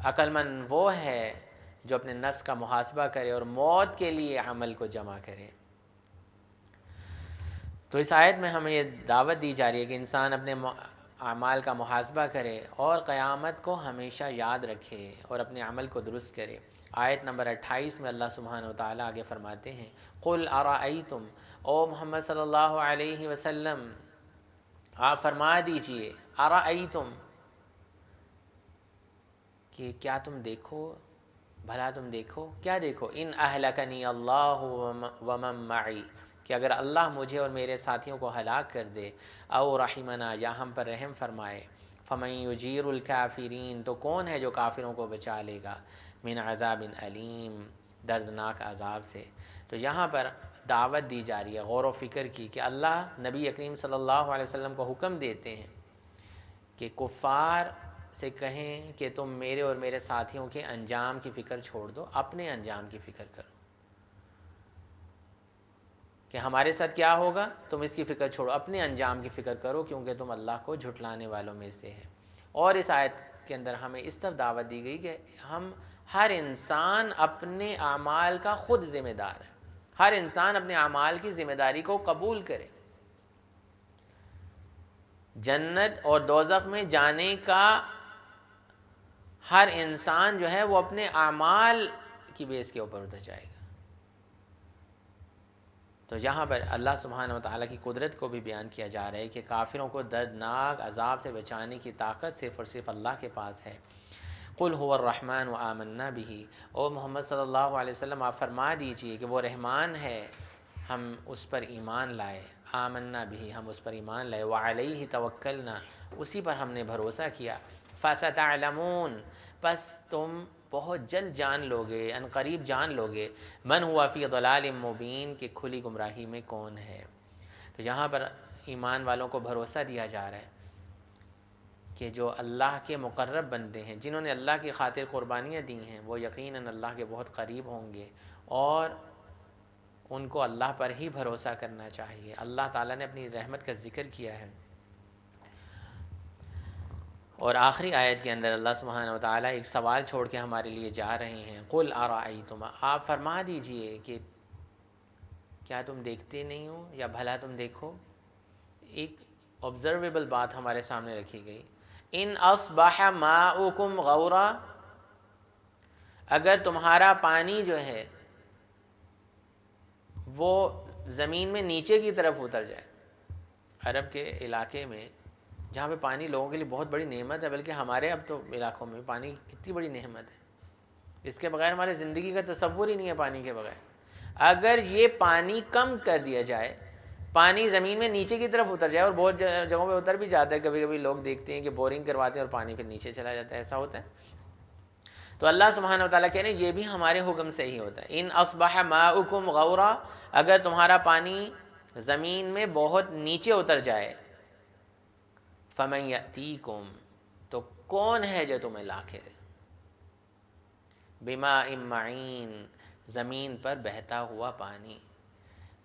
عقل مند وہ ہے جو اپنے نفس کا محاسبہ کرے اور موت کے لیے عمل کو جمع کرے۔ تو اس آیت میں ہمیں یہ دعوت دی جا رہی ہے کہ انسان اپنے اعمال کا محاسبہ کرے اور قیامت کو ہمیشہ یاد رکھے اور اپنے عمل کو درست کرے۔ آیت نمبر 28 میں اللہ سبحانہ وتعالیٰ آگے فرماتے ہیں، قُلْ أَرَأَيْتُمْ، او محمد صلی اللہ علیہ وسلم آپ فرما دیجئے، أَرَأَيْتُمْ کہ کیا تم دیکھو، بھلا تم دیکھو، کیا دیکھو، ان اہلکنی اللہ ومن معی، کہ اگر اللہ مجھے اور میرے ساتھیوں کو ہلاک کر دے، او رحمنا یا ہم پر رحم فرمائے، فمن یجیر الکافرین، تو کون ہے جو کافروں کو بچا لے گا، من عذاب علیم، دردناک عذاب سے۔ تو یہاں پر دعوت دی جا رہی ہے غور و فکر کی کہ اللہ نبی کریم صلی اللہ علیہ وسلم کو حکم دیتے ہیں کہ کفار سے کہیں کہ تم میرے اور میرے ساتھیوں کے انجام کی فکر چھوڑ دو، اپنے انجام کی فکر کرو کہ ہمارے ساتھ کیا ہوگا، تم اس کی فکر چھوڑو، اپنے انجام کی فکر کرو، کیونکہ تم اللہ کو جھٹلانے والوں میں سے ہے۔ اور اس آیت کے اندر ہمیں اس طرف دعوت دی گئی کہ ہم ہر انسان اپنے اعمال کا خود ذمہ دار ہے، ہر انسان اپنے اعمال کی ذمہ داری کو قبول کرے۔ جنت اور دوزخ میں جانے کا ہر انسان جو ہے وہ اپنے اعمال کی بیس کے اوپر اتر جائے گا۔ تو یہاں پر اللہ سبحانہ و تعالیٰ کی قدرت کو بھی بیان کیا جا رہا ہے کہ کافروں کو دردناک عذاب سے بچانے کی طاقت صرف اور صرف اللہ کے پاس ہے۔ قل هو الرحمن وآمنا به، او محمد صلی اللہ علیہ وسلم آپ فرما دیجئے کہ وہ رحمان ہے، ہم اس پر ایمان لائے، آمنا به، ہم اس پر ایمان لائے، وعلیہ توکلنا، اسی پر ہم نے بھروسہ کیا، فستعلمون، پس تم بہت جلد جان لوگے، ان قریب جان لوگے، من ہوا فی ضلال مبین، کہ کھلی گمراہی میں کون ہے۔ تو یہاں پر ایمان والوں کو بھروسہ دیا جا رہا ہے کہ جو اللہ کے مقرب بندے ہیں، جنہوں نے اللہ کی خاطر قربانیاں دی ہیں، وہ یقیناً اللہ کے بہت قریب ہوں گے، اور ان کو اللہ پر ہی بھروسہ کرنا چاہیے۔ اللہ تعالیٰ نے اپنی رحمت کا ذکر کیا ہے، اور آخری آیت کے اندر اللہ سبحانہ و تعالیٰ ایک سوال چھوڑ کے ہمارے لیے جا رہے ہیں، قل ارأیتم، آپ فرما دیجئے کہ کیا تم دیکھتے نہیں ہو، یا بھلا تم دیکھو۔ ایک آبزرویبل بات ہمارے سامنے رکھی گئی، ان اصبح ماؤکم غورا، اگر تمہارا پانی جو ہے وہ زمین میں نیچے کی طرف اتر جائے۔ عرب کے علاقے میں جہاں پہ پانی لوگوں کے لیے بہت بڑی نعمت ہے، بلکہ ہمارے اب تو علاقوں میں پانی کتنی بڑی نعمت ہے، اس کے بغیر ہمارے زندگی کا تصور ہی نہیں ہے پانی کے بغیر۔ اگر یہ پانی کم کر دیا جائے، پانی زمین میں نیچے کی طرف اتر جائے، اور بہت جگہوں پہ اتر بھی جاتا ہے، کبھی کبھی لوگ دیکھتے ہیں کہ بورنگ کرواتے ہیں اور پانی پھر نیچے چلا جاتا ہے، ایسا ہوتا ہے۔ تو اللہ سبحانہ و تعالیٰ کہہ رہے ہیں یہ بھی ہمارے حکم سے ہی ہوتا ہے، ان اصبح ماؤکم غورا، اگر تمہارا پانی زمین میں بہت نیچے اتر جائے، فمن یأتیکم، تو کون ہے جو تمہیں لا کے دے، بماء معین، زمین پر بہتا ہوا پانی،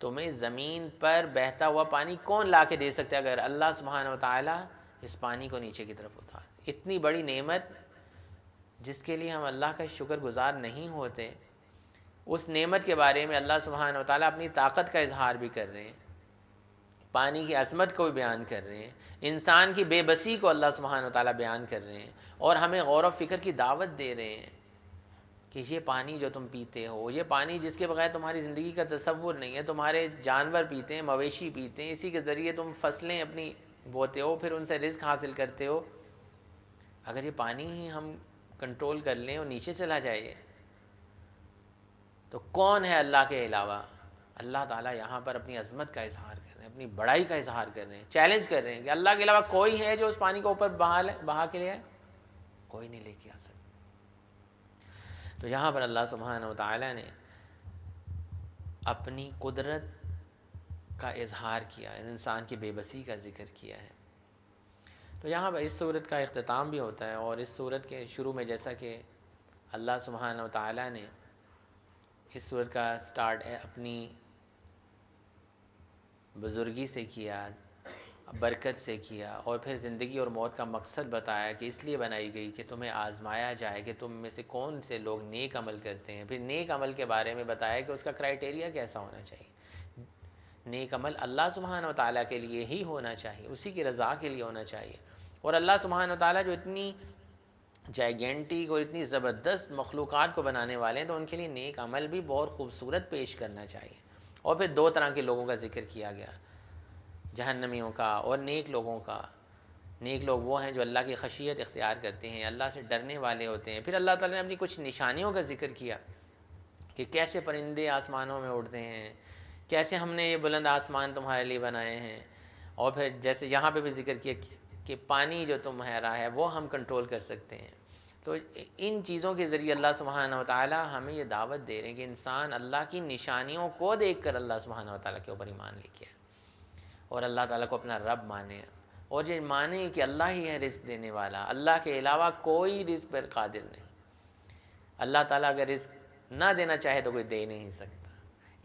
تمہیں زمین پر بہتا ہوا پانی کون لا کے دے سکتا ہے اگر اللہ سبحانہ و تعالیٰ اس پانی کو نیچے کی طرف اتار۔ اتنی بڑی نعمت جس کے لیے ہم اللہ کا شکر گزار نہیں ہوتے، اس نعمت کے بارے میں اللہ سبحانہ و تعالیٰ اپنی طاقت کا اظہار بھی کر رہے ہیں، پانی کی عظمت کو بھی بیان کر رہے ہیں، انسان کی بے بسی کو اللہ سبحانہ و تعالیٰ بیان کر رہے ہیں، اور ہمیں غور و فکر کی دعوت دے رہے ہیں کہ یہ پانی جو تم پیتے ہو، یہ پانی جس کے بغیر تمہاری زندگی کا تصور نہیں ہے، تمہارے جانور پیتے ہیں، مویشی پیتے ہیں، اسی کے ذریعے تم فصلیں اپنی بوتے ہو، پھر ان سے رزق حاصل کرتے ہو، اگر یہ پانی ہی ہم کنٹرول کر لیں اور نیچے چلا جائے تو کون ہے اللہ کے علاوہ۔ اللہ تعالیٰ یہاں پر اپنی عظمت کا اظہار کر رہے ہیں، اپنی بڑائی کا اظہار کر رہے ہیں، چیلنج کر رہے ہیں کہ اللہ کے علاوہ کوئی ہے جو اس پانی کو اوپر بہا کے لے آئے، کوئی نہیں لے کے آ سکتا۔ تو یہاں پر اللہ سبحانہ و تعالیٰ نے اپنی قدرت کا اظہار کیا، انسان کی بے بسی کا ذکر کیا ہے۔ تو یہاں پر اس صورت کا اختتام بھی ہوتا ہے، اور اس صورت کے شروع میں جیسا کہ اللہ سبحانہ و تعالیٰ نے اس صورت کا سٹارٹ اپنی بزرگی سے کیا، برکت سے کیا، اور پھر زندگی اور موت کا مقصد بتایا کہ اس لیے بنائی گئی کہ تمہیں آزمایا جائے کہ تم میں سے کون سے لوگ نیک عمل کرتے ہیں۔ پھر نیک عمل کے بارے میں بتایا کہ اس کا کرائٹیریا کیسا ہونا چاہیے۔ نیک عمل اللہ سبحانہ و تعالیٰ کے لیے ہی ہونا چاہیے، اسی کی رضا کے لیے ہونا چاہیے۔ اور اللہ سبحانہ و تعالیٰ جو اتنی جائگینٹک اور اتنی زبردست مخلوقات کو بنانے والے ہیں، تو ان کے لیے نیک عمل بھی بہت خوبصورت پیش کرنا چاہیے۔ اور پھر دو طرح کے لوگوں کا ذکر کیا گیا، جہنمیوں کا اور نیک لوگوں کا۔ نیک لوگ وہ ہیں جو اللہ کی خشیت اختیار کرتے ہیں، اللہ سے ڈرنے والے ہوتے ہیں۔ پھر اللہ تعالیٰ نے اپنی کچھ نشانیوں کا ذکر کیا کہ کیسے پرندے آسمانوں میں اڑتے ہیں، کیسے ہم نے یہ بلند آسمان تمہارے لیے بنائے ہیں، اور پھر جیسے یہاں پہ بھی ذکر کیا کہ پانی جو تمہارا ہے وہ ہم کنٹرول کر سکتے ہیں۔ تو ان چیزوں کے ذریعے اللہ سبحانہ و تعالیٰ ہمیں یہ دعوت دے رہے ہیں کہ انسان اللہ کی نشانیوں کو دیکھ کر اللہ سبحانہ و تعالیٰ کے اوپر ایمان لے کے آئے اور اللہ تعالیٰ کو اپنا رب مانے، اور یہ مانے کہ اللہ ہی ہے رزق دینے والا، اللہ کے علاوہ کوئی رزق پر قادر نہیں۔ اللہ تعالیٰ اگر رزق نہ دینا چاہے تو کوئی دے نہیں سکتا۔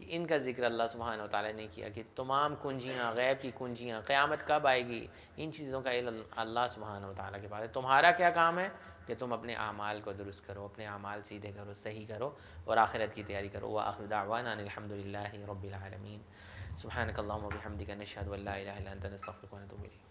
ان کا ذکر اللہ سبحانہ و تعالیٰ نے کیا کہ تمام کنجیاں، غیب کی کنجیاں، قیامت کب آئے گی، ان چیزوں کا علم اللہ سبحانہ و تعالیٰ کے پاس ہے۔ تمہارا کیا کام ہے کہ تم اپنے اعمال کو درست کرو، اپنے اعمال سیدھے کرو، صحیح کرو، اور آخرت کی تیاری کرو۔ وآخر دعوانا ان الحمد للہ رب العالمین۔ سبحانک اللہم و بحمدک، نشہد ان لا الہ الا انت، نستغفرک و نتوب الیک۔